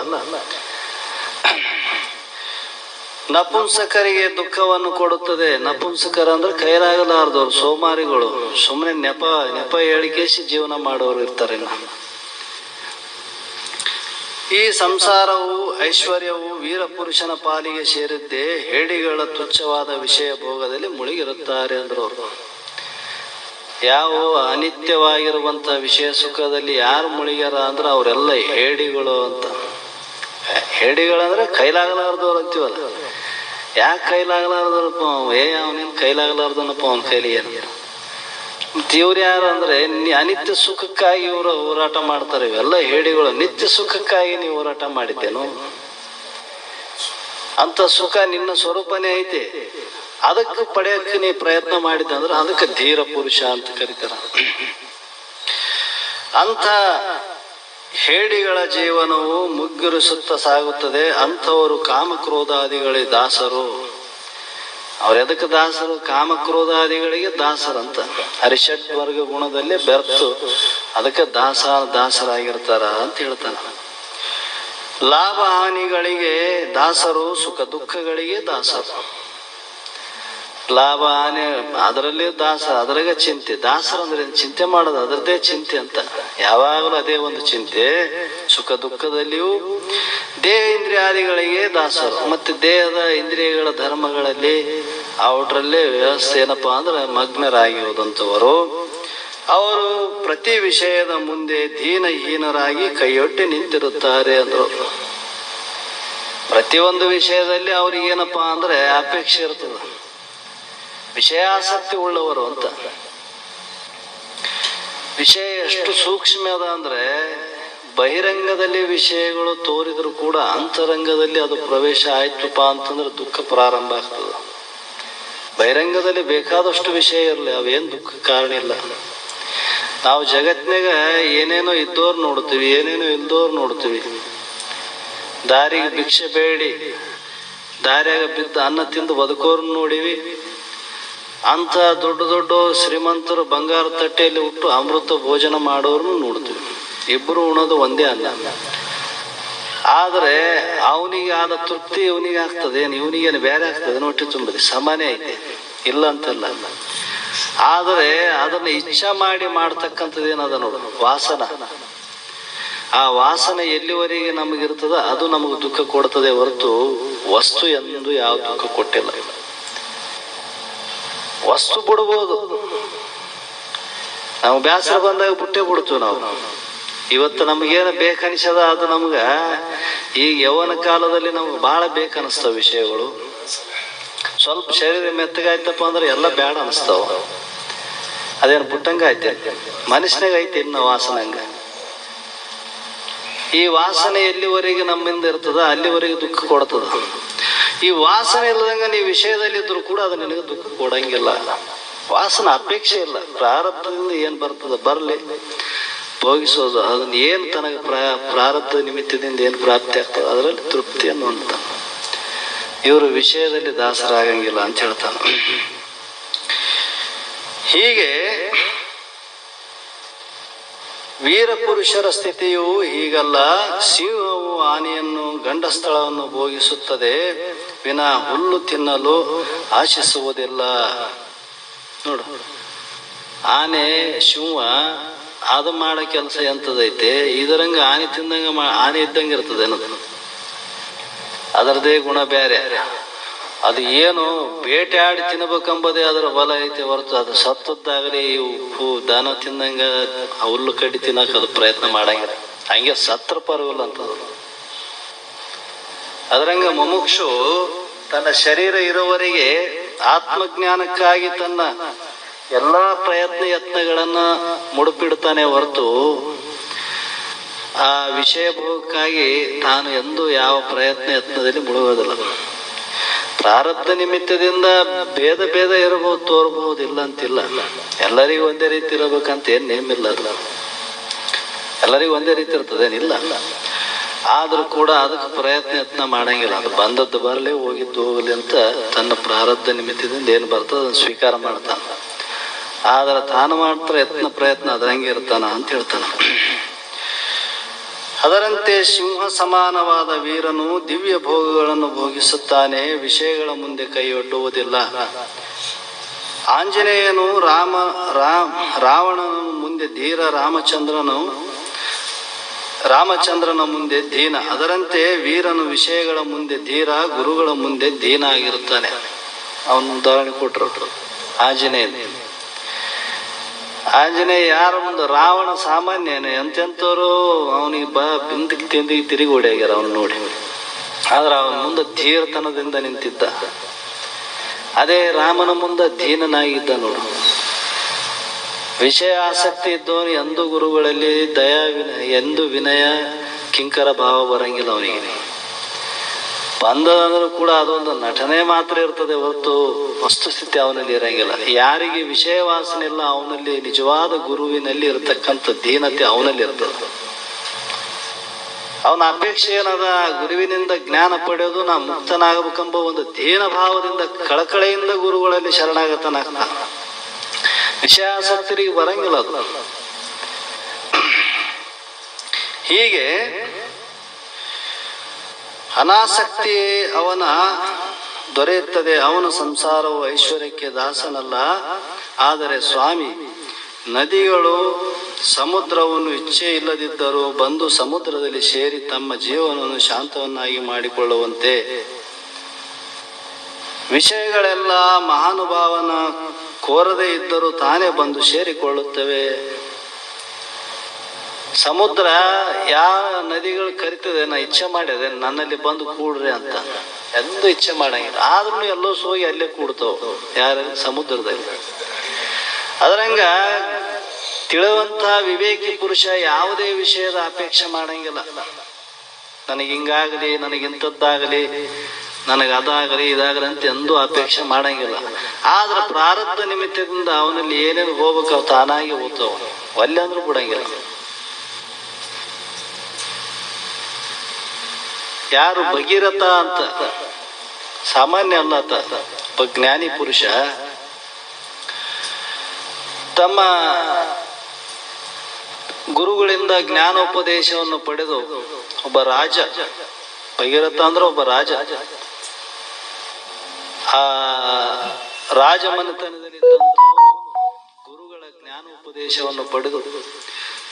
ನಪುಂಸಕರಿಗೆ ದುಃಖವನ್ನು ಕೊಡುತ್ತದೆ. ನಪುಂಸಕರ ಅಂದ್ರೆ ಕೈಲಾಗಲಾರ್ದವ್ರು, ಸೋಮಾರಿಗಳು, ಸುಮ್ಮನೆ ನೆಪ ಹೇಳಿಕೆಸಿ ಜೀವನ ಮಾಡೋರು ಇರ್ತಾರೆ. ಈ ಸಂಸಾರವು ಐಶ್ವರ್ಯವು ವೀರ ಪುರುಷನ ಪಾಲಿಗೆ ಸೇರಿದ್ದೇ. ಹೇಡಿಗಳ ತುಚ್ಛವಾದ ವಿಷಯ ಭೋಗದಲ್ಲಿ ಮುಳುಗಿರುತ್ತಾರೆ ಅಂದ್ರು ಅವರು. ಯಾವ ಅನಿತ್ಯವಾಗಿರುವಂತ ವಿಷಯ ಸುಖದಲ್ಲಿ ಯಾರು ಮುಳುಗ್ಯಾರ ಅಂದ್ರೆ ಅವರೆಲ್ಲ ಹೇಡಿಗಳು ಅಂತ. ಹೇಡಿಗಳಂದ್ರೆ ಕೈಲಾಗಲಾರ್ದವ್ರು ಅಂತೀವಲ್ಲ. ಯಾಕೆ ಕೈಲಾಗಲಾರ್ದಪ್ಪ? ಅವನೇನು ಕೈಲಾಗಲಾರ್ದನಪ್ಪ, ಅವನ ಕೈಲಿ ಏನು? ಇವ್ರು ಯಾರು ಅಂದ್ರೆ, ಅನಿತ್ಯ ಸುಖಕ್ಕಾಗಿ ಇವರು ಹೋರಾಟ ಮಾಡ್ತಾರೆ. ಇವೆಲ್ಲ ಹೇಡಿಗಳು. ನಿತ್ಯ ಸುಖಕ್ಕಾಗಿ ನೀವು ಹೋರಾಟ ಮಾಡಿದ್ದೇನು? ಅಂತ ಸುಖ ನಿನ್ನ ಸ್ವರೂಪನೇ ಐತೆ. ಅದಕ್ಕೆ ಪಡೆಯಕ್ಕೆ ನೀ ಪ್ರಯತ್ನ ಮಾಡಿದ್ದೆ ಅಂದ್ರೆ ಅದಕ್ಕೆ ಧೀರ ಪುರುಷ ಅಂತ ಕರೀತಾರ. ಅಂತ ಹೇಡಿಗಳ ಜೀವನವು ಮುಗ್ಗರಿಸುತ್ತಾ ಸಾಗುತ್ತದೆ. ಅಂಥವರು ಕಾಮಕ್ರೋಧಾದಿಗಳಿಗೆ ದಾಸರು. ಅವ್ರ ಎದಕ್ಕೆ ದಾಸರು? ಕಾಮಕ್ರೋಧಾದಿಗಳಿಗೆ ದಾಸರಂತ. ಹರಿಷಡ್ ವರ್ಗ ಗುಣದಲ್ಲಿ ಬೆರ್ತು ಅದಕ್ಕೆ ದಾಸರಾಗಿರ್ತಾರ ಅಂತ ಹೇಳ್ತಾನ. ಲಾಭ ಹಾನಿಗಳಿಗೆ ದಾಸರು, ಸುಖ ದುಃಖಗಳಿಗೆ ದಾಸರು. ಲಾಭ ಹಾನಿ ಅದರಲ್ಲಿ ದಾಸರ, ಅದ್ರಾಗ ಚಿಂತೆ. ದಾಸರಂದ್ರೆ ಚಿಂತೆ ಮಾಡೋದು, ಅದರದ್ದೇ ಚಿಂತೆ ಅಂತ. ಯಾವಾಗಲೂ ಅದೇ ಒಂದು ಚಿಂತೆ. ಸುಖ ದುಃಖದಲ್ಲಿಯೂ ದೇಹ ಇಂದ್ರಿಯಾದಿಗಳಿಗೆ ದಾಸರು. ಮತ್ತೆ ದೇಹದ ಇಂದ್ರಿಯಗಳ ಧರ್ಮಗಳಲ್ಲಿ ಅವಟ್ರಲ್ಲೇ ವ್ಯವಸ್ಥೆ ಏನಪ್ಪಾ ಅಂದ್ರೆ ಮಗ್ನರಾಗಿರುವುದಂಥವರು. ಅವರು ಪ್ರತಿ ವಿಷಯದ ಮುಂದೆ ದೀನಹೀನರಾಗಿ ಕೈಯೊಡ್ಡಿ ನಿಂತಿರುತ್ತಾರೆ ಅಂದ್ರು. ಪ್ರತಿಯೊಂದು ವಿಷಯದಲ್ಲಿ ಅವ್ರಿಗೆ ಏನಪ್ಪಾ ಅಂದ್ರೆ ಅಪೇಕ್ಷೆ ಇರ್ತದೆ, ವಿಷಯಾಸಕ್ತಿ ಉಳ್ಳವರು ಅಂತ. ವಿಷಯ ಎಷ್ಟು ಸೂಕ್ಷ್ಮ ಅದ ಅಂದ್ರೆ, ಬಹಿರಂಗದಲ್ಲಿ ವಿಷಯಗಳು ತೋರಿದ್ರು ಕೂಡ ಅಂತರಂಗದಲ್ಲಿ ಅದು ಪ್ರವೇಶ ಆಯ್ತುಪ್ಪ ಅಂತಂದ್ರೆ ದುಃಖ ಪ್ರಾರಂಭ ಆಗ್ತದೆ. ಬಹಿರಂಗದಲ್ಲಿ ಬೇಕಾದಷ್ಟು ವಿಷಯ ಇರಲಿ, ಅವೇನು ದುಃಖ ಕಾರಣ ಇಲ್ಲ. ನಾವು ಜಗತ್ತಿನಾಗ ಏನೇನೋ ಇದ್ದವ್ರು ನೋಡ್ತೀವಿ, ಏನೇನೋ ಇಲ್ದವ್ರು ನೋಡ್ತೀವಿ. ದಾರಿಗೆ ಭಿಕ್ಷೆ ಬೇಡಿ ದಾರ್ಯಾಗ ಬಿದ್ದ ಅನ್ನ ತಿಂದು ಬದುಕೋರ್ನ ನೋಡಿವಿ. ಅಂತ ದೊಡ್ಡ ದೊಡ್ಡ ಶ್ರೀಮಂತರು ಬಂಗಾರ ತಟ್ಟೆಯಲ್ಲಿ ಹುಟ್ಟು ಅಮೃತ ಭೋಜನ ಮಾಡೋರ್ನು ನೋಡ್ತೀವಿ. ಇಬ್ಬರು ಉಣೋದು ಒಂದೇ ಅನ್ನ. ಆದರೆ ಅವನಿಗೆ ಆದ ತೃಪ್ತಿ ಇವನಿಗೆ ಆಗ್ತದೆ, ಇವನಿಗೇನು ಬೇರೆ ಆಗ್ತದೆ? ಹೊಟ್ಟೆ ತುಂಬಿದೆ, ಸಮಾನ ಐತೆ, ಇಲ್ಲ ಅಂತಲ್ಲ. ಆದರೆ ಅದನ್ನ ಇಚ್ಛಾ ಮಾಡಿ ಮಾಡ್ತಕ್ಕಂಥದ್ದು ಏನದ ನೋಡು, ವಾಸನ. ಆ ವಾಸನೆ ಎಲ್ಲಿವರೆಗೆ ನಮಗಿರ್ತದ ಅದು ನಮಗೆ ದುಃಖ ಕೊಡ್ತದೆ ಹೊರತು ವಸ್ತು ಎಂದು ಯಾವ ದುಃಖ ಕೊಟ್ಟಿಲ್ಲ. ವಸ್ತು ಬಿಡ್ಬೋದು, ನಾವು ಬೇಸರ ಬಂದಾಗ ಬಿಟ್ಟೇ ಬಿಡ್ತೀವಿ ನಾವು. ಇವತ್ತು ನಮಗೇನು ಬೇಕನಿಸದ ಅದು ನಮ್ಗ ಈಗ ಯೌವನ ಕಾಲದಲ್ಲಿ ನಮ್ಗೆ ಬಹಳ ಬೇಕನ್ನಿಸ್ತಾವ ವಿಷಯಗಳು. ಸ್ವಲ್ಪ ಶರೀರ ಮೆತ್ತಗಾಯ್ತಪ್ಪ ಅಂದ್ರೆ ಎಲ್ಲ ಬೇಡ ಅನಿಸ್ತಾವ. ಅದೇನು ಬಿಟ್ಟಂಗ ಐತೆ, ಮನುಷ್ಯನಾಗ ಐತೆ ಇನ್ನು ವಾಸನಂಗ. ಈ ವಾಸನೆ ಎಲ್ಲಿವರೆಗೆ ನಮ್ಮಿಂದ ಇರ್ತದ ಅಲ್ಲಿವರೆಗೆ ದುಃಖ ಕೊಡ್ತದ. ಈ ವಾಸನೆ ಇಲ್ಲದಂಗ ನೀವು ವಿಷಯದಲ್ಲಿ ಇದ್ರು ಕೂಡ ಅದು ನಿನಗೆ ದುಃಖ ಕೊಡಂಗಿಲ್ಲ. ವಾಸನ ಅಪೇಕ್ಷೆ ಇಲ್ಲ, ಪ್ರಾರಬ್ಧದಿಂದ ಏನ್ ಬರ್ತದ ಬರ್ಲಿ ಭೋಗಿಸೋದು. ಅದನ್ನ ಏನ್ ತನಗೆ ಪ್ರಾರಬ್ಧ ನಿಮಿತ್ತದಿಂದ ಏನ್ ಪ್ರಾಪ್ತಿ ಆಗ್ತದೆ ಅದರಲ್ಲಿ ತೃಪ್ತಿ ಅನ್ನುವಂತ. ಇವರು ವಿಷಯದಲ್ಲಿ ದಾಸರಾಗಂಗಿಲ್ಲ ಅಂತ ಹೇಳ್ತಾನೆ. ಹೀಗೆ ವೀರ ಪುರುಷರ ಸ್ಥಿತಿಯು ಹೀಗಲ್ಲ. ಸಿಂಹವು ಆನೆಯನ್ನು ಗಂಡ ಸ್ಥಳವನ್ನು ಭೋಗಿಸುತ್ತದೆ, ವಿನಾ ಹುಲ್ಲು ತಿನ್ನಲು ಆಶಿಸುವುದಿಲ್ಲ. ನೋಡು, ಆನೆ ಸಿಂಹ ಅದು ಮಾಡೋ ಕೆಲಸ ಎಂತದೈತೆ, ಇದರಂಗ ಆನೆ ತಿಂದಂಗ ಆನೆ ಇದ್ದಂಗೆ ಇರ್ತದೆ ಅನ್ನೋದು. ಅದರದೇ ಗುಣ ಬೇರೆ. ಅದು ಏನು ಬೇಟೆ ಆಡಿ ತಿನ್ನಬೇಕಂಬುದೇ ಅದರ ಬಲ ಐತೆ ಹೊರತು ಅದು ಸತ್ತದ್ದಾಗಲಿ ಉಪ್ಪು ದಾನ ತಿಂದಂಗ ಹುಲ್ಲು ಕಡ್ಡಿ ತಿನ್ನಕ ಅದು ಪ್ರಯತ್ನ ಮಾಡಂಗಿಲ್ಲ. ಹಂಗೆ ಸತ್ರ ಪರವಿಲ್ಲ ಅಂತದ. ಅದರಂಗ ಮುಮುಕ್ಷು ತನ್ನ ಶರೀರ ಇರೋವರೆಗೆ ಆತ್ಮಜ್ಞಾನಕ್ಕಾಗಿ ತನ್ನ ಎಲ್ಲಾ ಯತ್ನಗಳನ್ನ ಮುಡುಪಿಡ್ತಾನೆ ಹೊರತು ಆ ವಿಷಯ ಭೋಗಕ್ಕಾಗಿ ತಾನು ಎಂದೂ ಯಾವ ಯತ್ನದಲ್ಲಿ ಮುಳುಗೋದಿಲ್ಲ. ಪ್ರಾರಬ್ಧ ನಿಮಿತ್ತದಿಂದ ಭೇದ ಇರಬಹುದು, ತೋರ್ಬಹುದು, ಇಲ್ಲ ಅಂತಿಲ್ಲ. ಎಲ್ಲರಿಗೂ ಒಂದೇ ರೀತಿ ಇರಬೇಕಂತ ಏನ್ ನೇಮಿಲ್ಲ. ಅದು ಎಲ್ಲರಿಗೂ ಒಂದೇ ರೀತಿ ಇರ್ತದೇನಿಲ್ಲ. ಆದ್ರೂ ಕೂಡ ಅದಕ್ಕೆ ಯತ್ನ ಮಾಡಂಗಿಲ್ಲ. ಅದು ಬಂದದ್ದು ಬರಲಿ, ಹೋಗಿದ್ದು ಹೋಗಲಿ ಅಂತ ತನ್ನ ಪ್ರಾರಬ್ಧ ನಿಮಿತ್ತದಿಂದ ಏನ್ ಬರ್ತದ ಅದನ್ನ ಸ್ವೀಕಾರ ಮಾಡ್ತಾನ. ಆದ್ರೆ ತಾನು ಮಾತ್ರ ಪ್ರಯತ್ನ ಅದರಂಗೆ ಇರ್ತಾನ ಅಂತ ಹೇಳ್ತಾನ. ಅದರಂತೆ ಸಿಂಹ ಸಮಾನವಾದ ವೀರನು ದಿವ್ಯ ಭೋಗಗಳನ್ನು ಭೋಗಿಸುತ್ತಾನೆ, ವಿಷಯಗಳ ಮುಂದೆ ಕೈಯೊಡ್ಡುವುದಿಲ್ಲ. ಆಂಜನೇಯನು ರಾವಣನ ಮುಂದೆ ಧೀರ, ರಾಮಚಂದ್ರನ ಮುಂದೆ ದೀನ. ಅದರಂತೆ ವೀರನು ವಿಷಯಗಳ ಮುಂದೆ ಧೀರ, ಗುರುಗಳ ಮುಂದೆ ದೀನ ಆಗಿರುತ್ತಾನೆ. ಅವನು ಉದಾಹರಣೆ ಕೊಟ್ಟರು ಆಂಜನೇಯ ಯಾರ ಮುಂದೆ? ರಾವಣ ಸಾಮಾನ್ಯನೇ, ಎಂತೆಂಥವ್ರು ಅವನಿಗೆ ಬಿಂದಿಗೆ ತಿಂದಿಗೆ ತಿರುಗಿ ಹೊಡ್ಯಾಗ್ಯಾರ ಅವನು ನೋಡಿ. ಆದ್ರೆ ಅವನ ಮುಂದೆ ಧೀರತನದಿಂದ ನಿಂತಿದ್ದ. ಅದೇ ರಾಮನ ಮುಂದೆ ದೀನನಾಗಿದ್ದ ನೋಡು. ವಿಷಯ ಆಸಕ್ತಿ ಇದ್ದವನು ಎಂದೂ ಗುರುಗಳಲ್ಲಿ ಎಂದು ವಿನಯ ಕಿಂಕರ ಭಾವ ಬರಂಗಿಲ್ಲ ಅವನಿಗೆ. ಬಂದಂದ್ರೂ ಕೂಡ ಅದೊಂದು ನಟನೆ ಮಾತ್ರ ಇರ್ತದೆ ಹೊರತು ವಸ್ತುಸ್ಥಿತಿ ಅವನಲ್ಲಿ ಇರಂಗಿಲ್ಲ. ಯಾರಿಗೆ ವಿಷಯ ವಾಸನೆ ಇಲ್ಲ ಅವನಲ್ಲಿ ನಿಜವಾದ ಗುರುವಿನಲ್ಲಿ ಇರತಕ್ಕಂಥ ದೀನತೆ ಅವನಲ್ಲಿ ಇರ್ತದೆ. ಅವನ ಅಪೇಕ್ಷೆ ಏನದ? ಗುರುವಿನಿಂದ ಜ್ಞಾನ ಪಡೆಯೋದು, ನಾ ಮುಕ್ತನಾಗಬೇಕೆಂಬ ಒಂದು ದೀನ ಭಾವದಿಂದ ಕಳಕಳೆಯಿಂದ ಗುರುಗಳಲ್ಲಿ ಶರಣಾಗತನಾಗ್ತಾನ. ವಿಷಯಾಸಕ್ತರಿಗೆ ಬರಂಗಿಲ್ಲ ಅದು. ಹೀಗೆ ಅನಾಸಕ್ತಿ ಅವನ ದೊರೆಯುತ್ತದೆ. ಅವನ ಸಂಸಾರವು ಐಶ್ವರ್ಯಕ್ಕೆ ದಾಸನಲ್ಲ. ಆದರೆ ಸ್ವಾಮಿ, ನದಿಗಳು ಸಮುದ್ರವನ್ನು ಇಚ್ಛೆ ಇಲ್ಲದಿದ್ದರೂ ಬಂದು ಸಮುದ್ರದಲ್ಲಿ ಸೇರಿ ತಮ್ಮ ಜೀವನವನ್ನು ಶಾಂತವನ್ನಾಗಿ ಮಾಡಿಕೊಳ್ಳುವಂತೆ ವಿಷಯಗಳೆಲ್ಲ ಮಹಾನುಭಾವನ ಕೋರದೇ ಇದ್ದರೂ ತಾನೇ ಬಂದು ಸೇರಿಕೊಳ್ಳುತ್ತವೆ. ಸಮುದ್ರ ಯಾವ ನದಿಗಳು ಕರಿತದೆ, ನಾ ಇಚ್ಛೆ ಮಾಡಿದೆ ನನ್ನಲ್ಲಿ ಬಂದು ಕೂಡ್ರಿ ಅಂತ ಎಂದು ಇಚ್ಛೆ ಮಾಡಂಗಿಲ್ಲ. ಆದ್ರೂ ಎಲ್ಲೋ ಹೋಗಿ ಅಲ್ಲೇ ಕೂಡ್ತಾವ. ಯಾರ? ಸಮುದ್ರದಲ್ಲಿ. ಅದರಂಗ ತಿಳುವಂತ ವಿವೇಕಿ ಪುರುಷ ಯಾವುದೇ ವಿಷಯದ ಅಪೇಕ್ಷೆ ಮಾಡಂಗಿಲ್ಲ. ನನಗೆ ಹಿಂಗಾಗಲಿ, ನನಗಿಂಥದ್ದಾಗಲಿ, ನನಗೆ ಅದಾಗಲಿ ಇದಾಗಲಿ ಅಂತ ಎಂದೂ ಅಪೇಕ್ಷೆ ಮಾಡಂಗಿಲ್ಲ. ಆದ್ರೆ ಪ್ರಾರಬ್ಧ ನಿಮಿತ್ತದಿಂದ ಅವನಲ್ಲಿ ಏನೇನು ಹೋಗ್ಬೇಕು ಅವು ತಾನಾಗಿ ಹೋಗ್ತಾವ. ಒಲ್ಲೆ ಅಂದ್ರೂ ಬಿಡಂಗಿಲ್ಲ. ಯಾರು ಭಗೀರಥ ಅಂತ, ಸಾಮಾನ್ಯ ಅಲ್ಲ ಆತ, ಒಬ್ಬ ಜ್ಞಾನಿ ಪುರುಷ. ತಮ್ಮ ಗುರುಗಳಿಂದ ಜ್ಞಾನೋಪದೇಶವನ್ನು ಪಡೆದು ಒಬ್ಬ ರಾಜ, ಭಗೀರಥ ಅಂದ್ರೆ ಒಬ್ಬ ರಾಜ, ಆ ರಾಜಮನೆತನದಲ್ಲಿ ಗುರುಗಳ ಜ್ಞಾನೋಪದೇಶವನ್ನು ಪಡೆದು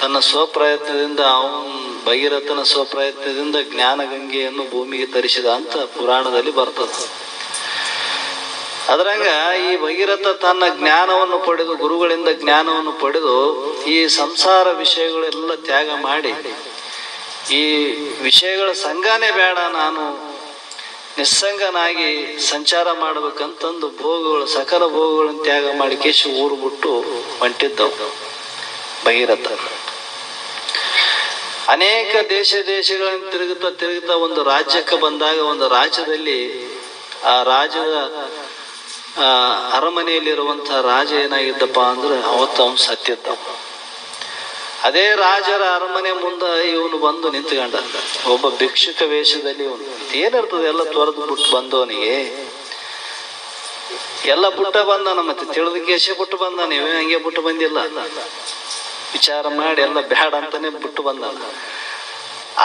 ತನ್ನ ಸ್ವಪ್ರಯತ್ನದಿಂದ, ಭಗೀರಥನ ಸ್ವಪ್ರಯತ್ನದಿಂದ ಜ್ಞಾನ ಗಂಗೆಯನ್ನು ಭೂಮಿಗೆ ತರಿಸಿದ ಅಂತ ಪುರಾಣದಲ್ಲಿ ಬರ್ತದೆ. ಅದರಂಗ ಈ ಭಗೀರಥ ತನ್ನ ಜ್ಞಾನವನ್ನು ಪಡೆದು, ಗುರುಗಳಿಂದ ಜ್ಞಾನವನ್ನು ಪಡೆದು ಈ ಸಂಸಾರ ವಿಷಯಗಳೆಲ್ಲ ತ್ಯಾಗ ಮಾಡಿ, ಈ ವಿಷಯಗಳ ಸಂಘನೇ ಬೇಡ, ನಾನು ನಿಸ್ಸಂಗನಾಗಿ ಸಂಚಾರ ಮಾಡ್ಬೇಕಂತಂದು ಭೋಗಗಳು, ಸಕಲ ಭೋಗಗಳನ್ನು ತ್ಯಾಗ ಮಾಡಿ ಕೇಶಿ ಊರು ಬಿಟ್ಟು ಹೊಂಟಿದ್ದವು ಭಗೀರಥ. ಅನೇಕ ದೇಶಗಳನ್ನು ತಿರುಗುತ್ತಾ ಒಂದು ರಾಜ್ಯಕ್ಕೆ ಬಂದಾಗ, ಒಂದು ರಾಜ್ಯದಲ್ಲಿ ಆ ರಾಜ್ಯದ ಅರಮನೆಯಲ್ಲಿರುವಂತಹ ರಾಜ ಏನಾಗಿದ್ದಪ್ಪ ಅಂದ್ರೆ ಅವತ್ತು ಅವನು ಸತ್ತಿದ್ದ. ಅದೇ ರಾಜರ ಅರಮನೆ ಮುಂದೆ ಇವನು ಬಂದು ನಿಂತ್ಕೊಂಡ, ಒಬ್ಬ ಭಿಕ್ಷುಕ ವೇಷದಲ್ಲಿ. ಇವನು ಏನಿರ್ತದೆ ಎಲ್ಲ ತೊರೆದು ಬಿಟ್ಟು ಬಂದವನಿಗೆ, ಎಲ್ಲ ಬಿಟ್ಟ ಬಂದಾನ, ಮತ್ತೆ ತಿಳಿದ ಕೇಶ ಬಿಟ್ಟು ಬಂದ, ನೀವೇ ಹಂಗೆ ಬಿಟ್ಟು ಬಂದಿಲ್ಲ, ವಿಚಾರ ಮಾಡಿ ಎಲ್ಲ ಬ್ಯಾಡ ಅಂತಾನೆ ಬಿಟ್ಟು ಬಂದ.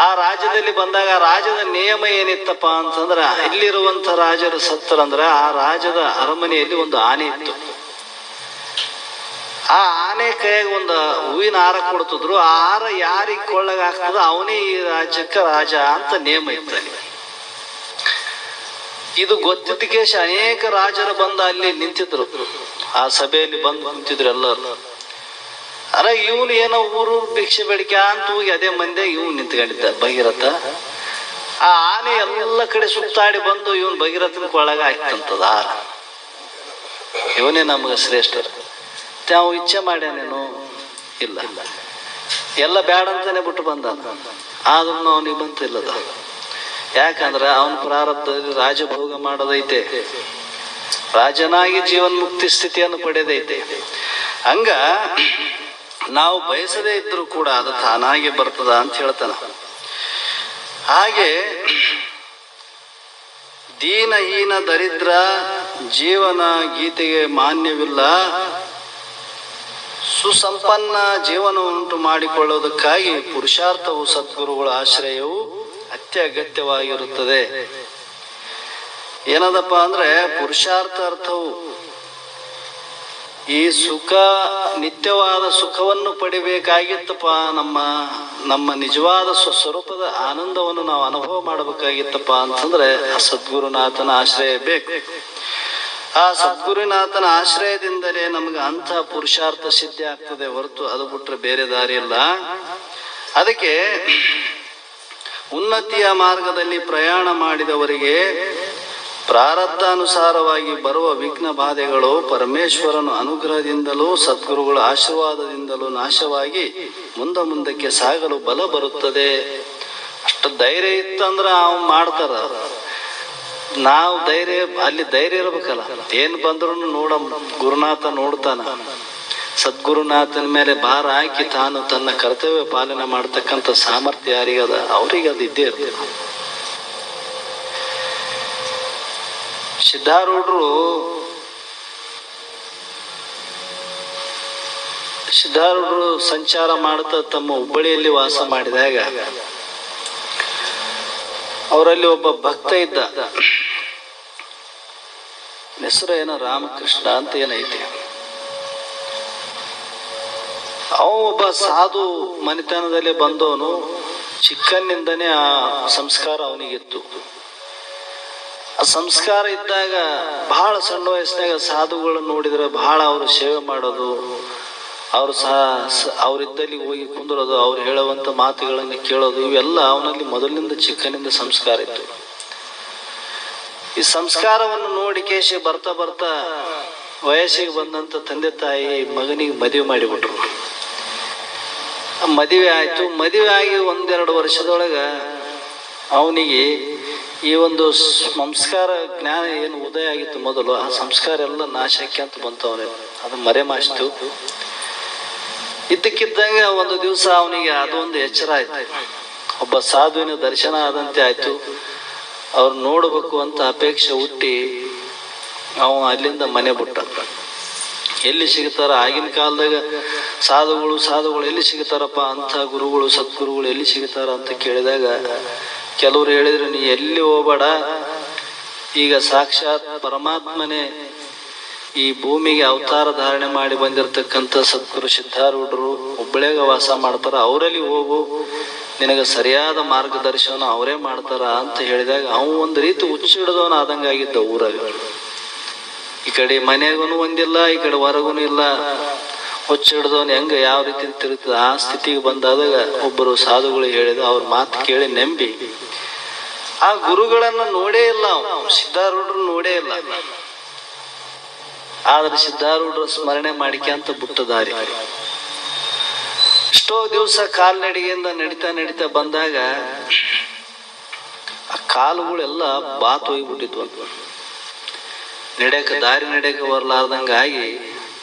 ಆ ರಾಜ್ಯದಲ್ಲಿ ಬಂದಾಗ ಆ ರಾಜ್ಯದ ನಿಯಮ ಏನಿತ್ತಪ್ಪ ಅಂತಂದ್ರ, ಇಲ್ಲಿರುವಂತ ರಾಜರು ಸತ್ತರಂದ್ರ ಆ ರಾಜ್ಯದ ಅರಮನೆಯಲ್ಲಿ ಒಂದು ಆನೆ ಇತ್ತು. ಆ ಆನೆ ಕೈಯಾಗ ಒಂದು ಹೂವಿನ ಹಾರ ಕೊಡ್ತಿದ್ರು. ಆ ಹಾರ ಯಾರಿಗೆ ಕೊಳ್ಳಗ ಆಗ್ತದ ಅವನೇ ಈ ರಾಜ್ಯಕ್ಕೆ ರಾಜ ಅಂತ ನೇಮ ಇತ್ತು. ಇದು ಗೊತ್ತಿದ್ದ ಕೇಶ ಅನೇಕ ರಾಜರು ಬಂದ ಅಲ್ಲಿ ನಿಂತಿದ್ರು, ಆ ಸಭೆಯಲ್ಲಿ ಬಂದು ನಿಂತಿದ್ರು ಎಲ್ಲರೂ. ಅಲ್ಲ ಇವನು ಏನೋ ಊರು ಭಿಕ್ಷೆ ಬೇಡಿಕೆ ಅಂತ ಹೋಗಿ ಅದೇ ಮಂದಿ ಇವನು ನಿಂತ್ಕೊಂಡಿದ್ದ ಭಗೀರಥ. ಆ ಆನೆ ಎಲ್ಲ ಕಡೆ ಸುತ್ತಾಡಿ ಬಂದು ಇವನ್ ಭಗೀರಥನ ಒಳಗ ಆಯ್ತಂತದ ಹಾರ. ಇವನೇ ನಮಗ ಶ್ರೇಷ್ಠ, ನಾವು ಇಚ್ಛೆ ಮಾಡ್ಯಾನೇನು ಇಲ್ಲ, ಎಲ್ಲ ಬ್ಯಾಡ ಅಂತಾನೆ ಬಿಟ್ಟು ಬಂದ. ಆದ್ರೂ ಅವನಿಗೆ ಬಂತಿಲ್ಲದ, ಯಾಕಂದ್ರ ಅವನ ಪ್ರಾರಬ್ಧದಲ್ಲಿ ರಾಜಭೋಗ ಮಾಡೋದೈತೆ, ರಾಜನಾಗಿ ಜೀವನ್ ಮುಕ್ತಿ ಸ್ಥಿತಿಯನ್ನು ಪಡೆದೈತೆ. ಹಂಗ ನಾವು ಬಯಸದೇ ಇದ್ರು ಕೂಡ ಅದು ತಾನಾಗಿ ಬರ್ತದ ಅಂತ ಹೇಳ್ತಾನ. ಹಾಗೆ ದೀನಹೀನ ದರಿದ್ರ ಜೀವನ ಗೀತೆಗೆ ಮಾನ್ಯವಿಲ್ಲ, ಸುಸಂಪನ್ನ ಜೀವನವನ್ನುಂಟು ಮಾಡಿಕೊಳ್ಳುವುದಕ್ಕಾಗಿ ಪುರುಷಾರ್ಥವು ಸದ್ಗುರುಗಳ ಆಶ್ರಯವು ಅತ್ಯಗತ್ಯವಾಗಿರುತ್ತದೆ. ಏನದಪ್ಪ ಅಂದ್ರೆ ಪುರುಷಾರ್ಥ ಅರ್ಥವು ಈ ಸುಖ, ನಿತ್ಯವಾದ ಸುಖವನ್ನು ಪಡಿಬೇಕಾಗಿತ್ತಪ್ಪ, ನಮ್ಮ ನಿಜವಾದ ಸ್ವರೂಪದ ಆನಂದವನ್ನು ನಾವು ಅನುಭವ ಮಾಡಬೇಕಾಗಿತ್ತಪ್ಪ ಅಂತಂದ್ರೆ ಆ ಸದ್ಗುರುನಾಥನ ಆಶ್ರಯ ಬೇಕು. ಆ ಸದ್ಗುರುನಾಥನ ಆಶ್ರಯದಿಂದಲೇ ನಮ್ಗೆ ಅಂಥ ಪುರುಷಾರ್ಥ ಸಿದ್ಧಿ ಆಗ್ತದೆ ಹೊರತು ಅದು ಬಿಟ್ರೆ ಬೇರೆ ದಾರಿ ಇಲ್ಲ. ಅದಕ್ಕೆ ಉನ್ನತಿಯ ಮಾರ್ಗದಲ್ಲಿ ಪ್ರಯಾಣ ಮಾಡಿದವರಿಗೆ ಪ್ರಾರಬ್ಧಾನುಸಾರವಾಗಿ ಬರುವ ವಿಘ್ನ ಬಾಧೆಗಳು ಪರಮೇಶ್ವರನ ಅನುಗ್ರಹದಿಂದಲೂ ಸದ್ಗುರುಗಳ ಆಶೀರ್ವಾದದಿಂದಲೂ ನಾಶವಾಗಿ ಮುಂದಕ್ಕೆ ಸಾಗಲು ಬಲ ಬರುತ್ತದೆ. ಅಷ್ಟು ಧೈರ್ಯ ಇತ್ತಂದ್ರ ಅವ್ನು ಮಾಡ್ತಾರ. ನಾವು ಅಲ್ಲಿ ಧೈರ್ಯ ಇರ್ಬೇಕಲ್ಲ, ಏನ್ ಬಂದ್ರು ಗುರುನಾಥ ನೋಡ್ತಾನ. ಸದ್ಗುರುನಾಥನ ಮೇಲೆ ಭಾರ ಹಾಕಿ ತಾನು ತನ್ನ ಕರ್ತವ್ಯ ಪಾಲನೆ ಮಾಡ್ತಕ್ಕಂಥ ಸಾಮರ್ಥ್ಯ ಯಾರಿಗದ ಅವ್ರಿಗೆ ಅದು ಇದ್ದೇ ಇರ್ತದೆ. ಸಿದ್ಧಾರೂಢರು ಸಂಚಾರ ಮಾಡ್ತಾ ತಮ್ಮ ಹುಬ್ಬಳ್ಳಿಯಲ್ಲಿ ವಾಸ ಮಾಡಿದಾಗ ಅವರಲ್ಲಿ ಒಬ್ಬ ಭಕ್ತ ಇದ್ದ. ಹೆಸರು ಏನೋ ರಾಮಕೃಷ್ಣ ಅಂತ ಏನೈತಿ. ಒಬ್ಬ ಸಾಧು ಮನೆತನದಲ್ಲಿ ಬಂದವನು. ಚಿಕ್ಕನ್ನಿಂದನೇ ಆ ಸಂಸ್ಕಾರ ಅವನಿಗಿತ್ತು. ಆ ಸಂಸ್ಕಾರ ಇದ್ದಾಗ ಬಹಳ ಸಣ್ಣ ವಯಸ್ಸಿನಾಗ ಸಾಧುಗಳನ್ನು ನೋಡಿದ್ರೆ ಬಹಳ ಅವರು ಸೇವೆ ಮಾಡೋದು, ಅವರು ಅವರಿದ್ದಲ್ಲಿ ಹೋಗಿ ಕುಂದ್ರೋದು, ಅವ್ರು ಹೇಳುವಂತ ಮಾತುಗಳನ್ನು ಕೇಳೋದು, ಇವೆಲ್ಲ ಅವನಲ್ಲಿ ಮೊದಲಿನಿಂದ ಚಿಕ್ಕನಿಂದ ಸಂಸ್ಕಾರ ಇತ್ತು. ಈ ಸಂಸ್ಕಾರವನ್ನು ನೋಡಿ ಕೇಶಿ ಬರ್ತಾ ವಯಸ್ಸಿಗೆ ಬಂದಂತ ತಂದೆ ತಾಯಿ ಮಗನಿಗೆ ಮದುವೆ ಮಾಡಿಬಿಟ್ರು. ಮದುವೆ ಆಯ್ತು. ಮದುವೆ ಆಗಿ 1-2 ವರ್ಷದೊಳಗ ಅವನಿಗೆ ಈ ಒಂದು ಸಂಸ್ಕಾರ ಜ್ಞಾನ ಏನು ಉದಯ ಆಗಿತ್ತು ಮೊದಲು, ಆ ಸಂಸ್ಕಾರ ಎಲ್ಲ ನಾಶಕ್ಕೆ ಅಂತ ಬಂತು. ಅವನಿಗೆ ಅದು ಮರೆಮಾಚಿತು. ಇದ್ದಕ್ಕಿದ್ದಂಗೆ ಒಂದು ದಿವಸ ಅವನಿಗೆ ಅದೊಂದು ಎಚ್ಚರ ಆಯ್ತು. ಒಬ್ಬ ಸಾಧುವಿನ ದರ್ಶನ ಆದಂತೆ ಆಯ್ತು. ಅವ್ರು ನೋಡಬೇಕು ಅಂತ ಅಪೇಕ್ಷೆ ಹುಟ್ಟಿ ಅವ ಅಲ್ಲಿಂದ ಮನೆ ಬಿಟ್ಟ. ಎಲ್ಲಿ ಸಿಗ್ತಾರ ಆಗಿನ ಕಾಲದಾಗ ಸಾಧುಗಳು ಎಲ್ಲಿ ಸಿಗ್ತಾರಪ್ಪ, ಅಂಥ ಗುರುಗಳು ಸದ್ಗುರುಗಳು ಎಲ್ಲಿ ಸಿಗ್ತಾರ ಅಂತ ಕೇಳಿದಾಗ ಕೆಲವರು ಹೇಳಿದ್ರು, ನೀ ಎಲ್ಲಿ ಹೋಗ್ಬೇಡ, ಈಗ ಸಾಕ್ಷಾತ್ ಪರಮಾತ್ಮನೇ ಈ ಭೂಮಿಗೆ ಅವತಾರ ಧಾರಣೆ ಮಾಡಿ ಬಂದಿರತಕ್ಕಂಥ ಸದ್ಗುರು ಸಿದ್ಧಾರೂಢರು ಹುಬ್ಬಳ್ಳಿಯಾಗ ವಾಸ ಮಾಡ್ತಾರ, ಅವರಲ್ಲಿ ಹೋಗು, ನಿನಗೆ ಸರಿಯಾದ ಮಾರ್ಗದರ್ಶನ ಅವರೇ ಮಾಡ್ತಾರ ಅಂತ ಹೇಳಿದಾಗ ಅವ ಒಂದು ರೀತಿ ಹುಚ್ಚಿಡ್ದವನ ಆದಂಗಾಗಿದ್ದ ಊರಾಗ. ಈ ಕಡೆ ಮನೆಗೂ ಒಂದಿಲ್ಲ, ಈ ಕಡೆ ಹೊರಗೂ ಇಲ್ಲ, ಹುಚ್ಚಿಡ್ದವನು ಹೆಂಗ ಯಾವ ರೀತಿ ತಿರುಗ್ತದ ಆ ಸ್ಥಿತಿಗೆ ಬಂದಾದಾಗ ಒಬ್ಬರು ಸಾಧುಗಳು ಹೇಳಿದ, ಅವ್ರ ಮಾತು ಕೇಳಿ ನಂಬಿ ಆ ಗುರುಗಳನ್ನ ನೋಡೇ ಇಲ್ಲ, ಸಿದ್ಧಾರೂಢರು ನೋಡೇ ಇಲ್ಲ. ಆದ್ರೆ ಸಿದ್ಧಾರೂಢರ ಸ್ಮರಣೆ ಮಾಡಿಕ್ಯಾಂತ ಬಿಟ್ಟ ದಾರಿ. ಎಷ್ಟೋ ದಿವಸ ಕಾಲ್ನಡಿಗೆಯಿಂದ ನಡಿತಾ ಬಂದಾಗ ಆ ಕಾಲುಗಳೆಲ್ಲ ಬಾತ್ ಹೋಗ್ಬಿಟ್ಟಿದ್ವು. ದಾರಿ ನಡೆಯಕ್ಕೆ ಬರ್ಲಾರ್ದಂಗ ಆಗಿ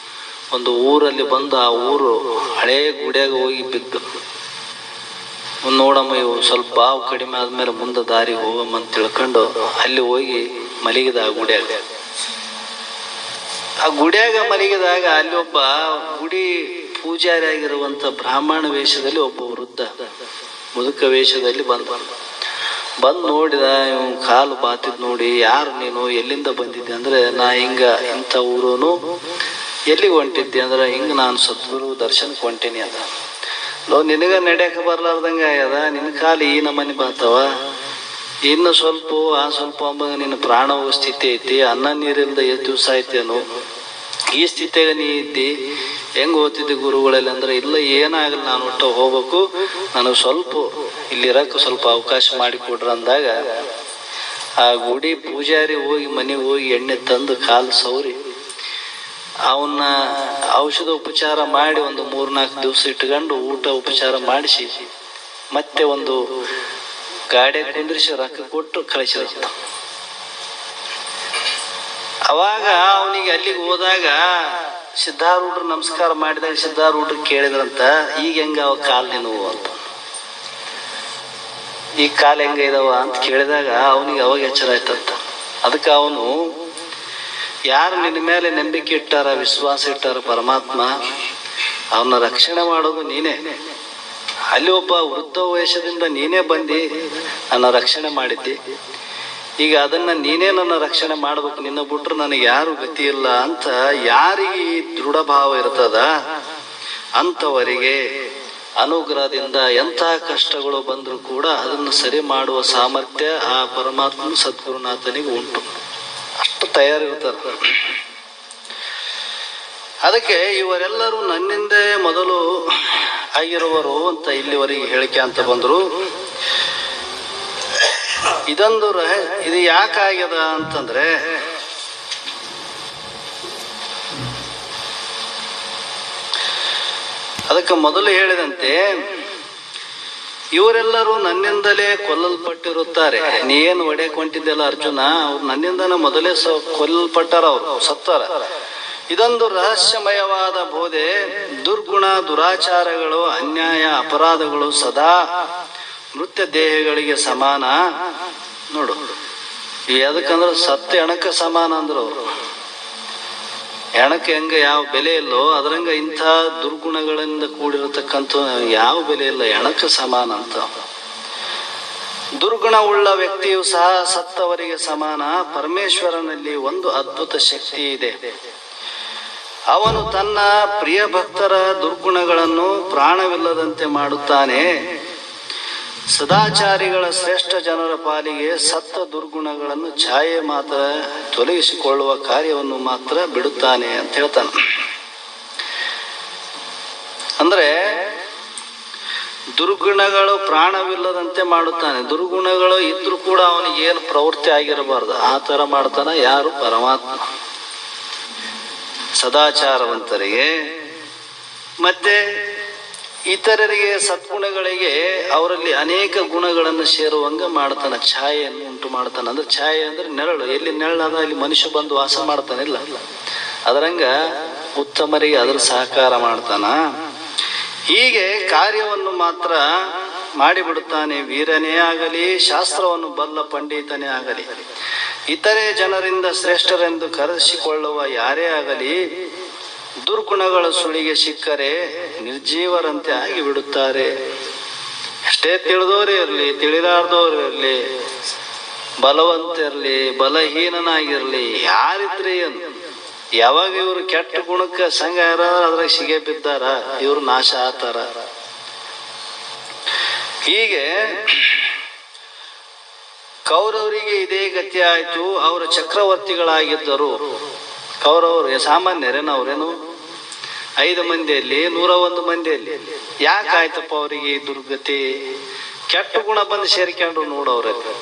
ಒಂದು ಊರಲ್ಲಿ ಬಂದು ಆ ಊರು ಹಳೇ ಗುಡಿಯಾಗ ಹೋಗಿ ಬಿದ್ದು, ನೋಡಮ್ಮ ಇವು ಸ್ವಲ್ಪ ಬಾವು ಕಡಿಮೆ ಆದ್ಮೇಲೆ ಮುಂದೆ ದಾರಿ ಹೋಗಮ್ಮ ಅಂತ ತಿಳ್ಕೊಂಡು ಅಲ್ಲಿ ಹೋಗಿ ಮಲಗಿದ ಆ ಗುಡಿಯಾಗ ಮಲಗಿದಾಗ ಅಲ್ಲಿ ಒಬ್ಬ ಗುಡಿ ಪೂಜಾರಿ ಆಗಿರುವಂತ ಬ್ರಾಹ್ಮಣ ವೇಷದಲ್ಲಿ ಒಬ್ಬ ವೃದ್ಧ ಮುದುಕ ವೇಷದಲ್ಲಿ ಬಂದು ನೋಡಿದ. ಇವ್ ಕಾಲು ಬಾತಿದ್ ನೋಡಿ, ಯಾರು ನೀನು, ಎಲ್ಲಿಂದ ಬಂದಿದ್ದೆ ಅಂದ್ರೆ, ನಾ ಹಿಂಗ ಇಂಥ ಊರೋನು, ಎಲ್ಲಿಗೆ ಹೊಂಟಿದ್ದೆ ಅಂದ್ರೆ, ಹಿಂಗ ನಾನು ಸದ್ಗುರು ದರ್ಶನಕ್ಕೆ ಹೊಂಟೀನಿ ಅದ. ನಿನಗ ನಡೆಯಕ್ಕೆ ಬರ್ಲಾರ್ದಂಗ ಆಗ್ಯದ, ನಿನ್ನ ಕಾಲು ಈ ನಮನಿ ಬಾತವ, ಇನ್ನು ಸ್ವಲ್ಪ ಆ ಸ್ವಲ್ಪ ಅಂಬಂಗ ನಿನ್ನ ಪ್ರಾಣ ಹೋಗೋ ಸ್ಥಿತಿ ಐತಿ, ಅನ್ನ ನೀರಿಲ್ದ ಎಷ್ಟು ದಿವಸ ಐತೇನು, ಈ ಸ್ಥಿತಿಯಾಗ ನೀ ಇದ್ದಿ, ಹೆಂಗ್ ಓದ್ತಿದ್ದಿ ಗುರುಗಳಲ್ಲಿ ಅಂದ್ರೆ, ಇಲ್ಲ ಏನಾಗಲ್ಲ, ನಾನು ಒಟ್ಟ ಹೋಗ್ಬೇಕು, ನನಗೆ ಸ್ವಲ್ಪ ಇಲ್ಲಿರಕ್ಕೆ ಸ್ವಲ್ಪ ಅವಕಾಶ ಮಾಡಿಕೊಡ್ರ ಅಂದಾಗ ಆ ಗುಡಿ ಪೂಜಾರಿ ಹೋಗಿ ಮನೆಗೆ ಹೋಗಿ ಎಣ್ಣೆ ತಂದು ಕಾಲು ಸೌರಿ ಅವನ್ನ ಔಷಧ ಉಪಚಾರ ಮಾಡಿ ಒಂದು 3-4 ದಿವಸ ಇಟ್ಕೊಂಡು ಊಟ ಉಪಚಾರ ಮಾಡಿಸಿ ಮತ್ತೆ ಒಂದು ಗಾಡಿ ಕುಂದ್ರಿಸಿ ರೊಕ್ಕ ಕೊಟ್ಟು ಕಳಿಸಿದ. ಅವಾಗ ಅವನಿಗೆ ಅಲ್ಲಿಗೆ ಹೋದಾಗ ಸಿದ್ಧಾರೂಢರು ನಮಸ್ಕಾರ ಮಾಡಿದಾಗ ಸಿದ್ಧಾರೂಢರು ಕೇಳಿದ್ರಂತ, ಈಗ ಹೆಂಗ ಅವ ಕಾಲ್ ನೀನು ಅಂತ, ಈ ಕಾಲು ಹೆಂಗ ಇದಾವ ಅಂತ ಕೇಳಿದಾಗ ಅವನಿಗೆ ಅವಾಗ ಎಚ್ಚರ ಆಯ್ತಂತ. ಅದಕ್ಕೆ ಅವನು, ಯಾರು ನಿನ್ನ ಮೇಲೆ ನಂಬಿಕೆ ಇಟ್ಟಾರ, ವಿಶ್ವಾಸ ಇಟ್ಟಾರ ಪರಮಾತ್ಮ, ಅವನ ರಕ್ಷಣೆ ಮಾಡೋದು ನೀನೇ. ಅಲ್ಲಿ ಒಬ್ಬ ವೃದ್ಧ ವಯಸ್ಸದಿಂದ ನೀನೇ ಬಂದು ನನ್ನ ರಕ್ಷಣೆ ಮಾಡಿದ್ದಿ, ಈಗ ಅದನ್ನ ನೀನೇ ನನ್ನ ರಕ್ಷಣೆ ಮಾಡ್ಬೇಕು, ನಿನ್ನ ಬಿಟ್ರೆ ನನಗೆ ಯಾರು ಗತಿ ಇಲ್ಲ ಅಂತ ಯಾರಿಗೆ ದೃಢ ಭಾವ ಇರ್ತದ ಅಂಥವರಿಗೆ ಅನುಗ್ರಹದಿಂದ ಎಂಥ ಕಷ್ಟಗಳು ಬಂದರೂ ಕೂಡ ಅದನ್ನು ಸರಿ ಮಾಡುವ ಸಾಮರ್ಥ್ಯ ಆ ಪರಮಾತ್ಮ ಸದ್ಗುರುನಾಥನಿಗೆ ಉಂಟು. ಅಷ್ಟು ತಯಾರಿರ್ತಾರೆ. ಅದಕ್ಕೆ ಇವರೆಲ್ಲರೂ ನನ್ನಿಂದೇ ಮೊದಲು ಆಗಿರುವರು ಅಂತ ಇಲ್ಲಿವರೆಗೆ ಹೇಳಿಕೆ ಅಂತ ಬಂದರು. ಇದು ಯಾಕಾಗ್ಯದ ಅಂತಂದ್ರೆ, ಅದಕ್ಕೆ ಮೊದಲು ಹೇಳಿದಂತೆ ಇವರೆಲ್ಲರೂ ನನ್ನಿಂದಲೇ ಕೊಲ್ಲಲ್ಪಟ್ಟಿರುತ್ತಾರೆ. ನೀನು ಒಡೆಯಕ್ಕೆ ಹೊಂಟಿದ್ದೆಲ್ಲ ಅರ್ಜುನ, ಅವ್ರು ನನ್ನಿಂದನೇ ಮೊದಲೇ ಕೊಲ್ಲಲ್ಪಟ್ಟಾರ, ಅವರು ಸತ್ತಾರ. ಇದೊಂದು ರಹಸ್ಯಮಯವಾದ ಬೋಧೆ. ದುರ್ಗುಣ ದುರಾಚಾರಗಳು ಅನ್ಯಾಯ ಅಪರಾಧಗಳು ಸದಾ ಮೃತ್ಯ ದೇಹಗಳಿಗೆ ಸಮಾನ. ನೋಡು, ಎದಕ್ಕಂದ್ರೆ ಸತ್ಯ ಹೆಣಕ್ಕೆ ಸಮಾನ ಅಂದ್ರು ಅವರು. ಹೆಣಕ್ಕೆ ಹೆಂಗ ಯಾವ ಬೆಲೆ ಇಲ್ಲೋ ಅದ್ರಂಗ ಇಂಥ ದುರ್ಗುಣಗಳಿಂದ ಕೂಡಿರತಕ್ಕಂಥ ಯಾವ ಬೆಲೆ ಇಲ್ಲ, ಹೆಣಕ್ಕೆ ಸಮಾನ ಅಂತ. ದುರ್ಗುಣ ಉಳ್ಳ ವ್ಯಕ್ತಿಯು ಸಹ ಸತ್ತವರಿಗೆ ಸಮಾನ. ಪರಮೇಶ್ವರನಲ್ಲಿ ಒಂದು ಅದ್ಭುತ ಶಕ್ತಿ ಇದೆ. ಅವನು ತನ್ನ ಪ್ರಿಯ ಭಕ್ತರ ದುರ್ಗುಣಗಳನ್ನು ಪ್ರಾಣವಿಲ್ಲದಂತೆ ಮಾಡುತ್ತಾನೆ. ಸದಾಚಾರಿಗಳ ಶ್ರೇಷ್ಠ ಜನರ ಪಾಲಿಗೆ ಸತ್ತ ದುರ್ಗುಣಗಳನ್ನು ಛಾಯೆ ಮಾತ್ರ ತೊಲಗಿಸಿಕೊಳ್ಳುವ ಕಾರ್ಯವನ್ನು ಮಾತ್ರ ಬಿಡುತ್ತಾನೆ ಅಂತ ಹೇಳ್ತಾನೆ. ಅಂದ್ರೆ ದುರ್ಗುಣಗಳು ಪ್ರಾಣವಿಲ್ಲದಂತೆ ಮಾಡುತ್ತಾನೆ. ದುರ್ಗುಣಗಳು ಇದ್ರೂ ಕೂಡ ಅವನಿಗೆ ಏನು ಪ್ರವೃತ್ತಿ ಆಗಿರಬಾರ್ದು ಆ ತರ ಮಾಡ್ತಾನ ಯಾರು? ಪರಮಾತ್ಮ. ಸದಾಚಾರವಂತರಿಗೆ ಮತ್ತೆ ಇತರರಿಗೆ ಸದ್ಗುಣಗಳಿಗೆ ಅವರಲ್ಲಿ ಅನೇಕ ಗುಣಗಳನ್ನು ಸೇರುವಂಗ ಮಾಡ್ತಾನ, ಛಾಯೆಯನ್ನು ಉಂಟು ಮಾಡ್ತಾನ. ಅಂದ್ರೆ ಛಾಯೆ ಅಂದ್ರೆ ನೆರಳು, ಎಲ್ಲಿ ನೆರಳದ ಅಲ್ಲಿ ಮನುಷ್ಯ ಬಂದು ವಾಸ ಮಾಡ್ತಾನಿಲ್ಲ, ಅದರಂಗ ಉತ್ತಮರಿಗೆ ಅದರ ಸಹಕಾರ ಮಾಡ್ತಾನ. ಹೀಗೆ ಕಾರ್ಯವನ್ನು ಮಾತ್ರ ಮಾಡಿಬಿಡುತ್ತಾನೆ. ವೀರನೇ ಆಗಲಿ, ಶಾಸ್ತ್ರವನ್ನು ಬಲ್ಲ ಪಂಡಿತನೇ ಆಗಲಿ, ಇತರೆ ಜನರಿಂದ ಶ್ರೇಷ್ಠರೆಂದು ಕರೆಸಿಕೊಳ್ಳುವ ಯಾರೇ ಆಗಲಿ, ದುರ್ಗುಣಗಳ ಸುಳಿಗೆ ಸಿಕ್ಕರೆ ನಿರ್ಜೀವರಂತೆ ಆಗಿಬಿಡುತ್ತಾರೆ. ಎಷ್ಟೇ ತಿಳಿದವರೇ ಇರಲಿ, ತಿಳಿಲಾರ್ದವ್ರು ಇರಲಿ, ಬಲವಂತಿರಲಿ, ಬಲಹೀನನಾಗಿರಲಿ, ಯಾರಿದ್ರೆ ಏನು, ಯಾವಾಗ ಇವರು ಕೆಟ್ಟ ಗುಣಕ್ಕೆ ಸಂಘ ಇರೋದ್ರ ಅದ್ರಾಗ ಸಿಗೆ ಬಿದ್ದಾರ, ಇವ್ರು ನಾಶ ಆತಾರ. ಹೀಗೆ ಕೌರವರಿಗೆ ಇದೇ ಗತಿ ಆಯ್ತು. ಅವರು ಚಕ್ರವರ್ತಿಗಳಾಗಿದ್ದರು. ಕೌರವರು ಸಾಮಾನ್ಯರೇನು? ಅವರೇನು 5 ಮಂದಿಯಲ್ಲಿ 101 ಮಂದಿಯಲ್ಲಿ ಯಾಕಾಯ್ತಪ್ಪ ಅವರಿಗೆ ಈ ದುರ್ಗತಿ? ಕೆಟ್ಟ ಗುಣ ಬಂದು ಸೇರ್ಕೊಂಡ್ರು ನೋಡವ್ರಲ್ಲಿ.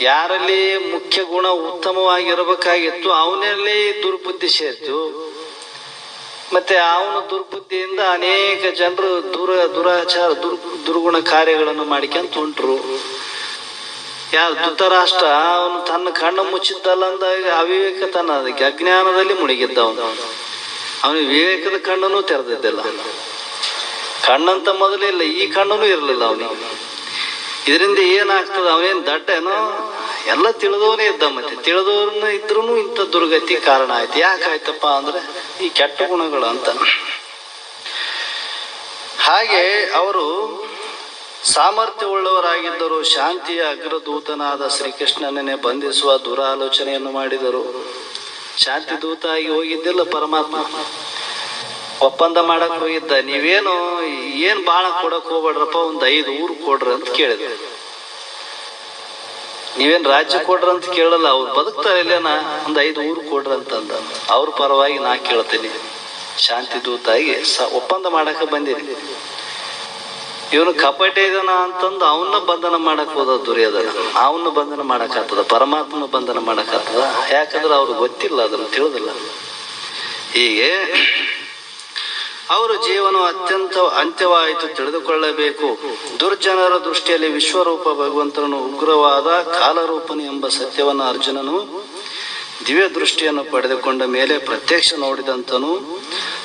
ಯಾರಲ್ಲಿ ಮುಖ್ಯ ಗುಣ ಉತ್ತಮವಾಗಿರ್ಬೇಕಾಗಿತ್ತು ಅವನಲ್ಲಿ ದುರ್ಬುದ್ಧಿ ಸೇರ್ತು. ಮತ್ತೆ ಅವನ ದುರ್ಬುದ್ಧಿಯಿಂದ ಅನೇಕ ಜನರು ದುರಾಚಾರ ದುರ್ಗುಣ ಕಾರ್ಯಗಳನ್ನು ಮಾಡಿಕೊಂತ ಹೊಂಟ್ರು. ಯಾರು ಧೃತರಾಷ್ಟ್ರ, ಅವನು ತನ್ನ ಕಣ್ಣು ಮುಚ್ಚಿದ್ದಲ್ಲ ಅಂದಾಗ ಅವಿವೇಕ ತನ್ನ ಅಜ್ಞಾನದಲ್ಲಿ ಮುಳುಗಿದ್ದ. ಅವನಿಗೆ ವಿವೇಕದ ಕಣ್ಣನ್ನು ತೆರೆದಿದ್ದಿಲ್ಲ. ಕಣ್ಣಂತ ಮೊದಲಿಲ್ಲ, ಈ ಕಣ್ಣನು ಇರಲಿಲ್ಲ ಅವನಿಗೆ. ಇದರಿಂದ ಏನಾಗ್ತದೆ? ಅವನೇನು ದಡ್ಡೇನೋ? ಎಲ್ಲ ತಿಳಿದವನೇ ಇದ್ದ. ಮತ್ತೆ ತಿಳಿದವ್ರನ್ನ ಇದ್ರೂ ಇಂಥ ದುರ್ಗತಿ ಕಾರಣ ಆಯ್ತು. ಯಾಕಾಯ್ತಪ್ಪ ಅಂದ್ರೆ ಈ ಕೆಟ್ಟ ಗುಣಗಳು ಅಂತ. ಹಾಗೆ ಅವರು ಸಾಮರ್ಥ್ಯವುಳ್ಳವರಾಗಿದ್ದರು. ಶಾಂತಿಯ ಅಗ್ರದೂತನಾದ ಶ್ರೀಕೃಷ್ಣನನ್ನೇ ಬಂಧಿಸುವ ದುರಾಲೋಚನೆಯನ್ನು ಮಾಡಿದರು. ಶಾಂತಿ ದೂತ ಆಗಿ ಹೋಗಿದ್ದಿಲ್ಲ ಪರಮಾತ್ಮ, ಒಪ್ಪಂದ ಮಾಡಕ್ ಹೋಗಿದ್ದ. ನೀವೇನು ಏನ್ ಬಾಳ ಕೊಡಕ್ ಹೋಗ್ಬೇಡ್ರಪ್ಪ, 5 ಊರು ಕೊಡ್ರಿ ಅಂತ ಕೇಳಿದ್ರು. ನೀವೇನ್ ರಾಜ್ಯ ಕೊಡ್ರಿ ಅಂತ ಕೇಳಲ್ಲ, ಅವ್ರು ಬದುಕ್ತಾರೆ ಇಲ್ಲೇನ, 5 ಊರು ಕೊಡ್ರಿ ಅಂತಂದ. ಅವ್ರ ಪರವಾಗಿ ನಾ ಕೇಳ್ತೀನಿ, ಶಾಂತಿ ದೂತ ಆಗಿ ಒಪ್ಪಂದ ಮಾಡಕ ಬಂದಿರಿ. ಇವನು ಕಪಟ ಇದಾನ ಅಂತಂದು ಅವನ್ನ ಬಂಧನ ಮಾಡಕ್ ಹೋದ ದುರ್ಯೋಧನ. ಅವನ್ನ ಬಂಧನ ಮಾಡಕ್ ಆಗ್ತದ? ಪರಮಾತ್ಮನ ಬಂಧನ ಮಾಡಕ್ ಆಗ್ತದ? ಯಾಕಂದ್ರೆ ಅವ್ರಿಗೆ ಗೊತ್ತಿಲ್ಲ, ಅದನ್ನು ತಿಳಿದಿಲ್ಲ. ಹೀಗೆ ಅವರ ಜೀವನ ಅಂತ್ಯವಾಯಿತು ತಿಳಿದುಕೊಳ್ಳಬೇಕು. ದುರ್ಜನರ ದೃಷ್ಟಿಯಲ್ಲಿ ವಿಶ್ವರೂಪ ಭಗವಂತನನ್ನು ಉಗ್ರವಾದ ಕಾಲರೂಪನು ಎಂಬ ಸತ್ಯವನ್ನು ಅರ್ಜುನನು ದಿವ್ಯ ದೃಷ್ಟಿಯನ್ನು ಪಡೆದುಕೊಂಡ ಮೇಲೆ ಪ್ರತ್ಯಕ್ಷ ನೋಡಿದಂತನು.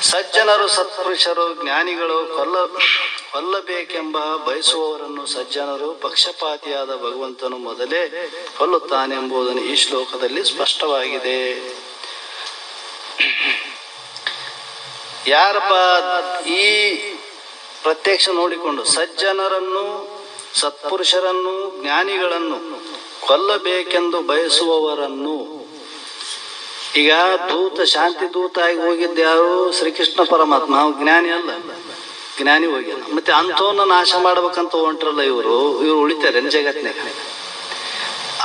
ಸಜ್ಜನರು, ಸತ್ಪುರುಷರು, ಜ್ಞಾನಿಗಳು ಕೊಲ್ಲಬೇಕೆಂಬ ಬಯಸುವವರನ್ನು ಸಜ್ಜನರು, ಪಕ್ಷಪಾತಿಯಾದ ಭಗವಂತನು ಮೊದಲೇ ಕೊಲ್ಲುತ್ತಾನೆಂಬುದನ್ನು ಈ ಶ್ಲೋಕದಲ್ಲಿ ಸ್ಪಷ್ಟವಾಗಿದೆ. ಯಾರಪ್ಪ ಈ ಪ್ರತ್ಯಕ್ಷ ನೋಡಿಕೊಂಡು ಸಜ್ಜನರನ್ನು, ಸತ್ಪುರುಷರನ್ನು, ಜ್ಞಾನಿಗಳನ್ನು ಕೊಲ್ಲಬೇಕೆಂದು ಬಯಸುವವರನ್ನು? ಈಗ ದೂತ, ಶಾಂತಿ ದೂತ ಆಗಿ ಹೋಗಿದ್ದ ಯಾರು? ಶ್ರೀಕೃಷ್ಣ ಪರಮಾತ್ಮ. ಜ್ಞಾನಿ ಅಲ್ಲ, ಜ್ಞಾನಿ ಹೋಗ್ಯಾನ. ಮತ್ತೆ ಅಂಥವನ್ನ ನಾಶ ಮಾಡ್ಬೇಕಂತ ಹೊಂಟ್ರಲ್ಲ ಇವರು ಉಳಿತಾರೆ ಜಗತ್ನಾಗ.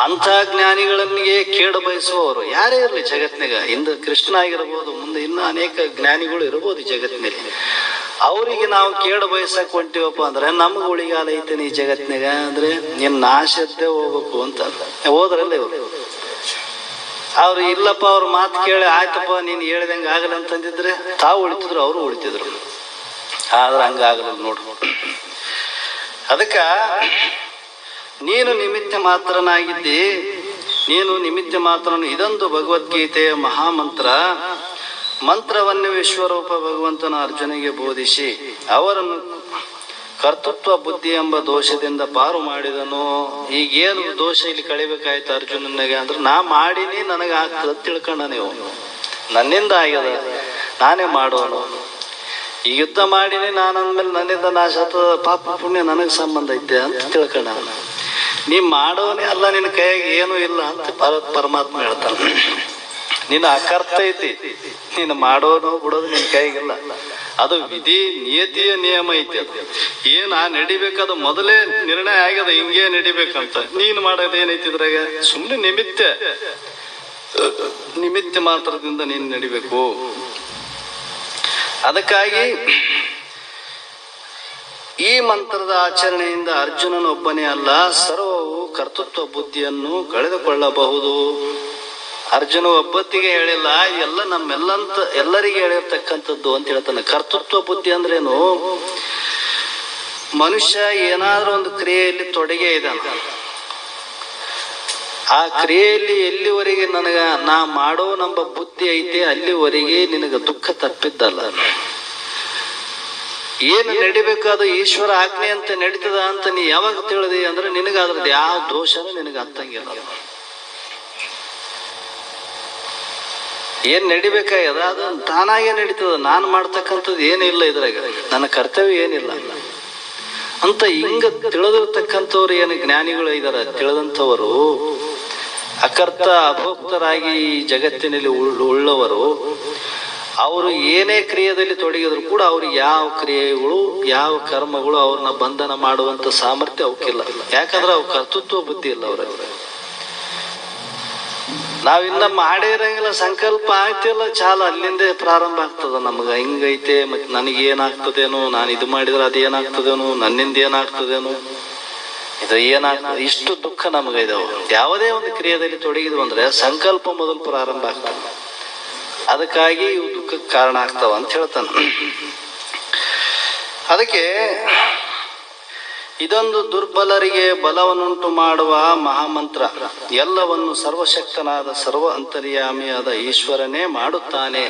ಅಂಥ ಜ್ಞಾನಿಗಳನ್ನಿಗೆ ಕೇಡ ಬಯಸುವವರು ಯಾರೇ ಇರಲಿ ಜಗತ್ನಾಗ, ಇಂದು ಕೃಷ್ಣ ಆಗಿರ್ಬೋದು, ಮುಂದೆ ಇನ್ನು ಅನೇಕ ಜ್ಞಾನಿಗಳು ಇರ್ಬೋದು ಜಗತ್ನಲ್ಲಿ. ಅವರಿಗೆ ನಾವು ಕೇಡ ಬಯಸಕ್ ಹೊಂಟಿವಪ್ಪ ಅಂದ್ರೆ ನಮ್ಗೆ ಉಳಿಗಾಲ ಐತೇನೆ ಈ ಜಗತ್ನಾಗ ಅಂದ್ರೆ ನೀನ್ ನಾಶದ್ದೇ ಹೋಗ್ಬೇಕು ಅಂತ ಹೋದ್ರಲ್ಲ ಇವರು. ಅವ್ರು ಇಲ್ಲಪ್ಪ, ಅವ್ರ ಮಾತು ಕೇಳಿ ಆಯ್ತಪ್ಪ ನೀನ್ ಹೇಳ್ದಂಗೆ ಆಗಲ್ಲ ಅಂತಂದಿದ್ರೆ ತಾವು ಉಳಿತಿದ್ರು, ಅವರು ಉಳಿತಿದ್ರು. ಆದ್ರೆ ಹಂಗಾಗಲ್ಲ ನೋಡು. ಅದಕ್ಕ ನೀನು ನಿಮಿತ್ತ ಮಾತ್ರನಾಗಿದ್ದಿ, ನೀನು ನಿಮಿತ್ತ ಮಾತ್ರನು. ಇದೊಂದು ಭಗವದ್ಗೀತೆಯ ಮಹಾಮಂತ್ರ. ಮಂತ್ರವನ್ನು ವಿಶ್ವರೂಪ ಭಗವಂತನ ಅರ್ಜುನಿಗೆ ಬೋಧಿಸಿ ಅವರನ್ನು ಕರ್ತೃತ್ವ ಬುದ್ಧಿ ಎಂಬ ದೋಷದಿಂದ ಪಾರು ಮಾಡಿದನು. ಈಗೇನು ದೋಷ ಇಲ್ಲಿ ಕಳಿಬೇಕಾಯ್ತು ಅರ್ಜುನನಿಗೆ ಅಂದ್ರೆ, ನಾ ಮಾಡೀನಿ, ನನಗೆ ಆಗ್ತದ ತಿಳ್ಕೊಂಡ. ನೀವು ನನ್ನಿಂದ ಆಗ್ಯದ, ನಾನೇ ಮಾಡೋನು. ಈ ಯುದ್ಧ ಮಾಡೀನಿ, ನಾನಂದ್ಮೇಲೆ ನನ್ನಿಂದ ನಾಶ ಆಗ್ತದ, ಪಾಪ ಪುಣ್ಯ ನನಗೆ ಸಂಬಂಧ ಐತೆ ಅಂತ ತಿಳ್ಕೊಂಡ. ನೀ ಮಾಡೋನೇ ಅಲ್ಲ, ನಿನ್ನ ಕೈಯಾಗ ಏನೂ ಇಲ್ಲ ಅಂತ ಪರಮಾತ್ಮ ಹೇಳ್ತಾನೆ. ನಿನ್ನ ಅಕರ್ತ ಐತಿ, ನೀನು ಮಾಡೋನು ಬಿಡೋದು ನಿನ್ನ ಕೈಗಿಲ್ಲ. ಅದು ವಿಧಿ ನಿಯತಿಯ ನಿಯಮ ಐತಿ. ಅದು ಏನ ನಡಿಬೇಕದು ಮೊದಲೇ ನಿರ್ಣಯ ಆಗ್ಯದ, ಹಿಂಗೇ ನಡಿಬೇಕಂತ. ನೀನು ಮಾಡೋದು ಏನೈತಿ ಇದ್ರಾಗ? ಸುಮ್ಮನೆ ನಿಮಿತ್ತ ಮಾತ್ರದಿಂದ ನೀನು ನಡಿಬೇಕು. ಅದಕ್ಕಾಗಿ ಈ ಮಂತ್ರದ ಆಚರಣೆಯಿಂದ ಅರ್ಜುನನೊಬ್ಬನೇ ಅಲ್ಲ, ಸರ್ವವು ಕರ್ತೃತ್ವ ಬುದ್ಧಿಯನ್ನು ಕಳೆದುಕೊಳ್ಳಬಹುದು. ಅರ್ಜುನ ಒಬ್ಬತ್ತಿಗೆ ಹೇಳಿಲ್ಲ, ಎಲ್ಲ ಎಲ್ಲರಿಗೆ ಹೇಳಿರ್ತಕ್ಕಂಥದ್ದು ಅಂತ ಹೇಳ್ತಾನೆ. ಕರ್ತೃತ್ವ ಬುದ್ಧಿ ಅಂದ್ರೇನು? ಮನುಷ್ಯ ಏನಾದ್ರೂ ಒಂದು ಕ್ರಿಯೆಯಲ್ಲಿ ತೊಡಗೇ ಇದ್ದಾನೆ. ಆ ಕ್ರಿಯೆಯಲ್ಲಿ ಎಲ್ಲಿವರೆಗೆ ನಾ ಮಾಡೋ ನಮ್ಮ ಬುದ್ಧಿ ಐತೆ ಅಲ್ಲಿವರೆಗೆ ನಿನಗೆ ದುಃಖ ತಪ್ಪಿದ್ದಲ್ಲ. ಏನು ನಡಿಬೇಕಾದ ಈಶ್ವರ ಆಜ್ಞೆ ಅಂತ ನಡೀತದ ಅಂತ ನೀ ಯಾವಾಗ ತಿಳಿದಿ ಅಂದ್ರೆ ನಿನಗ ಅದ್ರದ್ದು ಯಾವ ದೋಷನೂ ನಿನಗೆ ಅರ್ಥಂಗಿಲ್ಲ. ಏನ್ ನಡಿಬೇಕಾಗ್ಯದ ಅದು ತಾನಾಗೆ ನಡೀತದ. ನಾನು ಮಾಡ್ತಕ್ಕಂಥದ್ದು ಏನಿಲ್ಲ, ಇದ್ರಾಗ ನನ್ನ ಕರ್ತವ್ಯ ಏನಿಲ್ಲ ಅಂತ ಹಿಂಗ ತಿಳಿದಿರ್ತಕ್ಕಂಥವ್ರು ಏನು ಜ್ಞಾನಿಗಳು ಇದಾರ, ತಿಳಿದಂಥವರು ಅಕರ್ತ ಅಭೋಕ್ತರಾಗಿ ಈ ಜಗತ್ತಿನಲ್ಲಿ ಉಳ್ಳವರು, ಅವರು ಏನೇ ಕ್ರಿಯೆಯಲ್ಲಿ ತೊಡಗಿದ್ರು ಕೂಡ ಅವ್ರಿಗೆ ಯಾವ ಕ್ರಿಯೆಗಳು ಯಾವ ಕರ್ಮಗಳು ಅವ್ರನ್ನ ಬಂಧನ ಮಾಡುವಂತ ಸಾಮರ್ಥ್ಯ ಅವಕ್ಕಿಲ್ಲ. ಯಾಕಂದ್ರೆ ಅವ್ ಕರ್ತೃತ್ವ ಬುದ್ಧಿ ಇಲ್ಲ ಅವ್ರ. ನಾವಿನ್ನ ಮಾಡಿರಂಗಿಲ್ಲ, ಸಂಕಲ್ಪ ಆಗ್ತಿಲ್ಲ, ಚಾಲ ಅಲ್ಲಿಂದೇ ಪ್ರಾರಂಭ ಆಗ್ತದ ನಮ್ಗ. ಹಿಂಗೈತೆ ಮತ್ತೆ ನನಗೇನಾಗ್ತದೇನೋ, ನಾನು ಇದು ಮಾಡಿದ್ರೆ ಅದೇನಾಗ್ತದೇನೋ, ನನ್ನಿಂದ ಏನಾಗ್ತದೇನೋ, ಇದು ಏನಾಗ್ತದೆ, ಇಷ್ಟು ದುಃಖ ನಮ್ಗ ಇದಾವ. ಯಾವುದೇ ಒಂದು ಕ್ರಿಯೆಯಲ್ಲಿ ತೊಡಗಿದ್ವು ಅಂದ್ರೆ ಸಂಕಲ್ಪ ಮೊದಲು ಪ್ರಾರಂಭ ಆಗ್ತದೆ. ಅದಕ್ಕಾಗಿ ಇವು ದುಃಖಕ್ಕೆ ಕಾರಣ ಆಗ್ತಾವ ಅಂತ ಹೇಳ್ತಾನ. ಅದಕ್ಕೆ ಇದೊಂದು ದುರ್ಬಲರಿಗೆ ಬಲವನ್ನುಂಟು ಮಾಡುವ ಮಹಾಮಂತ್ರ. ಎಲ್ಲವನ್ನು ಸರ್ವಶಕ್ತನಾದ ಸರ್ವ ಅಂತರ್ಯಾಮಿಯಾದ ಈಶ್ವರನೇ ಮಾಡುತ್ತಾನೆ.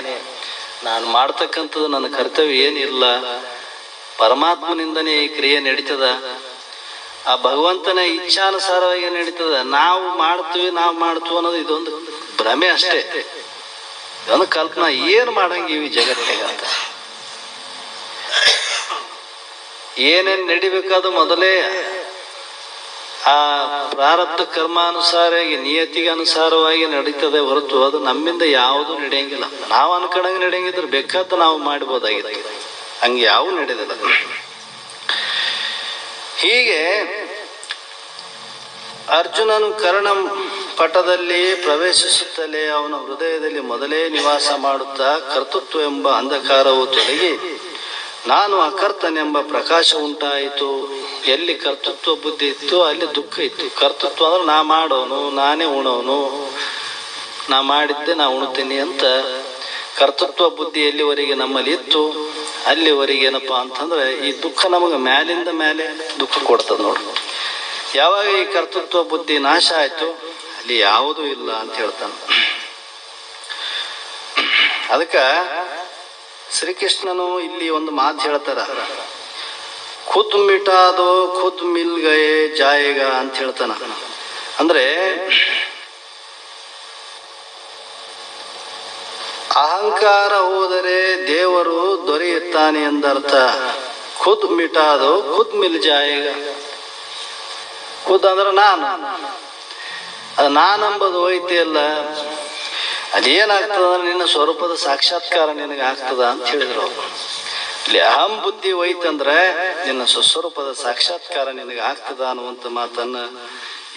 ನಾನು ಮಾಡ್ತಕ್ಕಂಥದ್ದು ನನ್ನ ಕರ್ತವ್ಯ ಏನಿಲ್ಲ, ಪರಮಾತ್ಮನಿಂದನೇ ಈ ಕ್ರಿಯೆ ನಡೀತದ. ಆ ಭಗವಂತನ ಇಚ್ಛಾನುಸಾರವಾಗಿ ನಡೀತದ. ನಾವು ಮಾಡ್ತೀವಿ ಅನ್ನೋದು ಇದೊಂದು ಭ್ರಮೆ ಅಷ್ಟೇ, ಇದೊಂದು ಕಲ್ಪನಾ. ಏನು ಮಾಡಂಗಿವಿ ಜಗತ್ತಿನಾಗ ಅಂತ ಏನೇನ್ ನಡಿಬೇಕಾದ ಮೊದಲೇ ಆ ಪ್ರಾರಬ್ಧ ಕರ್ಮಾನುಸಾರವಾಗಿ ನಿಯತಿಗೆ ಅನುಸಾರವಾಗಿ ನಡೀತದೆ ಹೊರತು ಅದು ನಮ್ಮಿಂದ ಯಾವುದು ನಡೆಯಂಗಿಲ್ಲ. ನಾವು ಅನ್ಕೊಂಡಂಗೆ ನಡೆಯಂಗಿದ್ರೆ ಬೇಕಾದ ನಾವು ಮಾಡ್ಬೋದಾಗಿತ್ತು, ಹಂಗೆ ಯಾವ ನಡೆದಿಲ್ಲ. ಹೀಗೆ ಅರ್ಜುನನು ಕರ್ಣ ಪಟದಲ್ಲಿ ಪ್ರವೇಶಿಸುತ್ತಲೇ ಅವನ ಹೃದಯದಲ್ಲಿ ಮೊದಲೇ ನಿವಾಸ ಮಾಡುತ್ತಾ ಕರ್ತೃತ್ವ ಎಂಬ ಅಂಧಕಾರವು ತೊಲಗಿ ನಾನು ಅಕರ್ತನೆಂಬ ಪ್ರಕಾಶ ಉಂಟಾಯಿತು. ಎಲ್ಲಿ ಕರ್ತೃತ್ವ ಬುದ್ಧಿ ಇತ್ತು ಅಲ್ಲಿ ದುಃಖ ಇತ್ತು. ಕರ್ತೃತ್ವ ಅಂದ್ರೆ ನಾ ಮಾಡೋನು, ನಾನೇ ಉಣೋನು, ನಾ ಮಾಡಿದ್ದೆ ನಾ ಉಣ್ತೀನಿ ಅಂತ ಕರ್ತೃತ್ವ ಬುದ್ಧಿ ಎಲ್ಲಿವರೆಗೆ ನಮ್ಮಲ್ಲಿ ಇತ್ತು ಅಲ್ಲಿವರೆಗೆ ಏನಪ್ಪಾ ಅಂತಂದ್ರೆ ಈ ದುಃಖ ನಮಗೆ ಮ್ಯಾಲಿಂದ ಮೇಲೆ ದುಃಖ ಕೊಡ್ತದ ನೋಡ್ರಿ. ಯಾವಾಗ ಈ ಕರ್ತೃತ್ವ ಬುದ್ಧಿ ನಾಶ ಆಯ್ತು ಅಲ್ಲಿ ಯಾವುದೂ ಇಲ್ಲ ಅಂತ ಹೇಳ್ತಾನೆ. ಅದಕ್ಕ ಶ್ರೀಕೃಷ್ಣನು ಇಲ್ಲಿ ಒಂದು ಮಾತು ಹೇಳ್ತಾರ, ಖುದ್ ಮಿಟಾದೋ ಖುದ್ ಮಿಲ್ ಗಯೇ ಜಾಯೇಗ ಅಂತ ಹೇಳ್ತಾನ. ಅಂದ್ರೆ ಅಹಂಕಾರ ಹೋದರೆ ದೇವರು ದೊರೆಯುತ್ತಾನೆ ಎಂದರ್ಥ. ಖುದ್ ಮಿಟಾದೋ ಖುದ್ ಮಿಲ್ ಜಾಯೇಗ. ಖುದ್ ಅಂದ್ರೆ ನಾನಂಬುದು ಹೋಯ್ತಿ ಅಲ್ಲ, ಅದೇನಾಗ್ತದ ಅಂದ್ರೆ ನಿನ್ನ ಸ್ವರೂಪದ ಸಾಕ್ಷಾತ್ಕಾರ ನಿನಗೆ ಆಗ್ತದ ಅಂತ ಹೇಳಿದ್ರು. ಇಲ್ಲಿ ಅಹಂ ಬುದ್ಧಿ ಹೋಯ್ತಂದ್ರೆ ನಿನ್ನ ಸ್ವಸ್ವರೂಪದ ಸಾಕ್ಷಾತ್ಕಾರ ನಿನಗೆ ಆಗ್ತದ ಅನ್ನುವಂಥ ಮಾತನ್ನ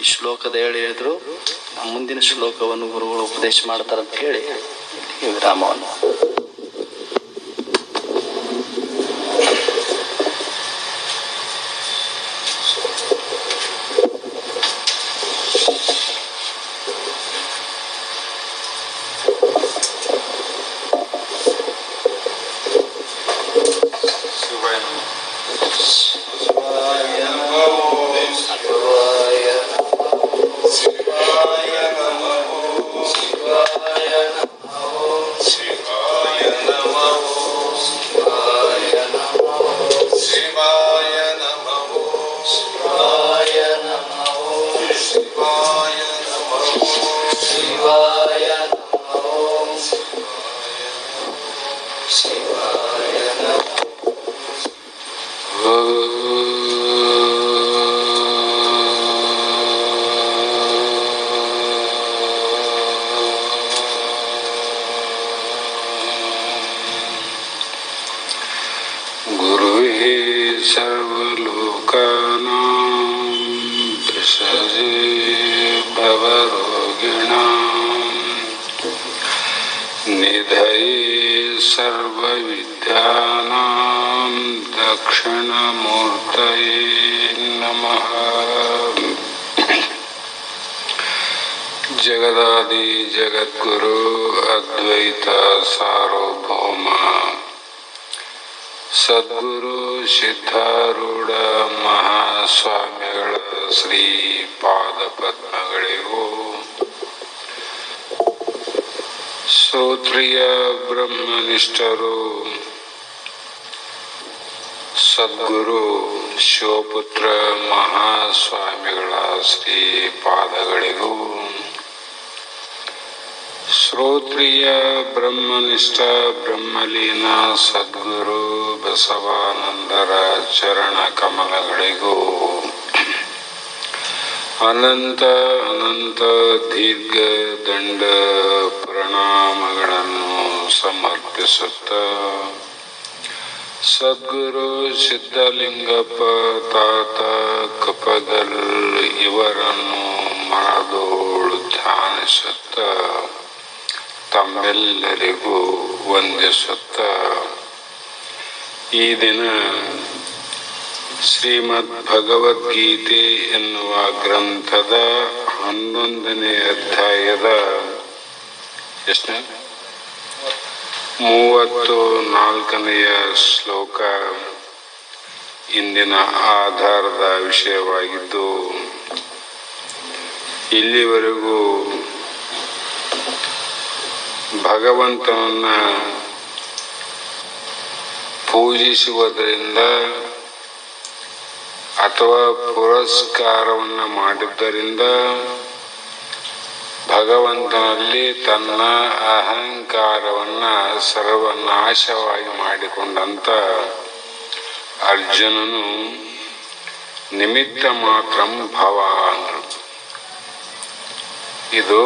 ಈ ಶ್ಲೋಕದ ಹೇಳಿದ್ರು. ಮುಂದಿನ ಶ್ಲೋಕವನ್ನು ಗುರುಗಳು ಉಪದೇಶ ಮಾಡ್ತಾರಂತ ಹೇಳಿ ವಿರಾಮವನ್ನು. ಜಗದಾದಿ ಜಗದ್ಗುರು ಅದ್ವೈತ ಸಾರ್ವಭೌಮ ಸದ್ಗುರು ಸಿದ್ಧಾರೂಢ ಮಹಾಸ್ವಾಮಿಗಳ ಶ್ರೀ ಪಾದ ಪದ್ಮಗಳಿಗೂ, ಶ್ರೋತ್ರಿಯ ಬ್ರಹ್ಮನಿಷ್ಠರು ಸದ್ಗುರು ಶಿವಪುತ್ರ ಮಹಾಸ್ವಾಮಿಗಳ ಶ್ರೀ ಪಾದಗಳಿಗೂ, ಶ್ರೋತ್ರಿಯ ಬ್ರಹ್ಮನಿಷ್ಠ ಬ್ರಹ್ಮಲೀನ ಸದ್ಗುರು ಬಸವಾನಂದರ ಚರಣ ಕಮಲಗಳಿಗೂ ಅನಂತ ಅನಂತ ದೀರ್ಘ ದಂಡ ಪ್ರಣಾಮಗಳನ್ನು ಸಮರ್ಪಿಸುತ್ತ, ಸದ್ಗುರು ಸಿದ್ಧಲಿಂಗಪ್ಪ ತಾತ ಕಪಗಲ್ ಇವರನ್ನು ಮನದೋಳು ಧ್ಯಾನಿಸುತ್ತ, ತಮ್ಮೆಲ್ಲರಿಗೂ ವಂದಿಸುತ್ತ, ಈ ದಿನ ಶ್ರೀಮದ್ ಭಗವದ್ಗೀತೆ ಎನ್ನುವ ಗ್ರಂಥದ 11ನೇ ಅಧ್ಯಾಯದ 34ನೆಯ ಶ್ಲೋಕ ಇಂದಿನ ಆಧಾರದ ವಿಷಯವಾಗಿದ್ದು, ಇಲ್ಲಿವರೆಗೂ ಭಗವಂತನನ್ನ ಪೂಜಿಸುವುದರಿಂದ ಅಥವಾ ಪುರಸ್ಕಾರವನ್ನು ಮಾಡಿದ್ದರಿಂದ ಭಗವಂತನಲ್ಲಿ ತನ್ನ ಅಹಂಕಾರವನ್ನು ಸರ್ವನಾಶವಾಗಿ ಮಾಡಿಕೊಂಡಂತ ಅರ್ಜುನನು ನಿಮಿತ್ತ ಮಾತ್ರ ಭವ ಅಂದರು. ಇದು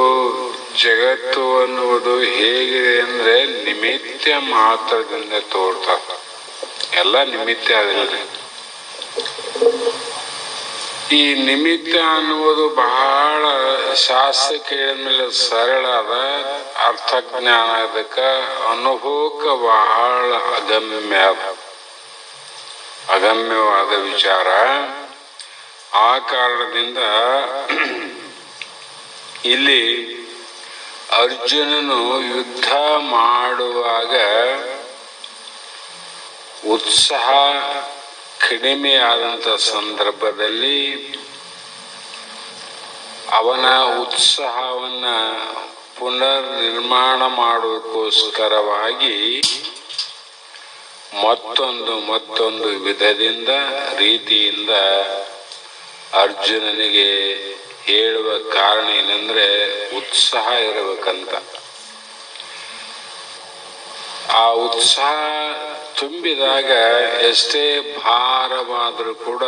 ಜಗತ್ತು ಅನ್ನುವುದು ಹೇಗಿದೆ ಅಂದ್ರೆ ನಿಮಿತ್ತ ಮಾತ್ರದಿಂದ ತೋರ್ತಾರೆ, ಎಲ್ಲ ನಿಮಿತ್ತ ಅದಿಲ್ಲ. ಈ ನಿಮಿತ್ತ ಅನ್ನುವುದು ಬಹಳ ಶಾಸ್ತ್ರ ಕೇಳಿದ ಮೇಲೆ ಸರಳ ಅದ, ಅರ್ಥಜ್ಞಾನ ಅದಕ್ಕೆ ಅನುಭವಕ್ಕೆ ಬಹಳ ಅಗಮ್ಯವಾದ ವಿಚಾರ. ಆ ಕಾರಣದಿಂದ ಇಲ್ಲಿ ಅರ್ಜುನನು ಯುದ್ಧ ಮಾಡುವಾಗ ಉತ್ಸಾಹ ಕಡಿಮೆಯಾದಂಥ ಸಂದರ್ಭದಲ್ಲಿ ಅವನ ಉತ್ಸಾಹವನ್ನ ಪುನರ್ ನಿರ್ಮಾಣ ಮಾಡೋದಕ್ಕೋಸ್ಕರವಾಗಿ ಮತ್ತೊಂದು ವಿಧದಿಂದ ರೀತಿಯಿಂದ ಅರ್ಜುನನಿಗೆ ಹೇಳುವ ಕಾರಣ ಏನಂದ್ರೆ ಉತ್ಸಾಹ ಇರಬೇಕಂತ. ಆ ಉತ್ಸಾಹ ತುಂಬಿದಾಗ ಎಷ್ಟೇ ಭಾರವಾದರೂ ಕೂಡ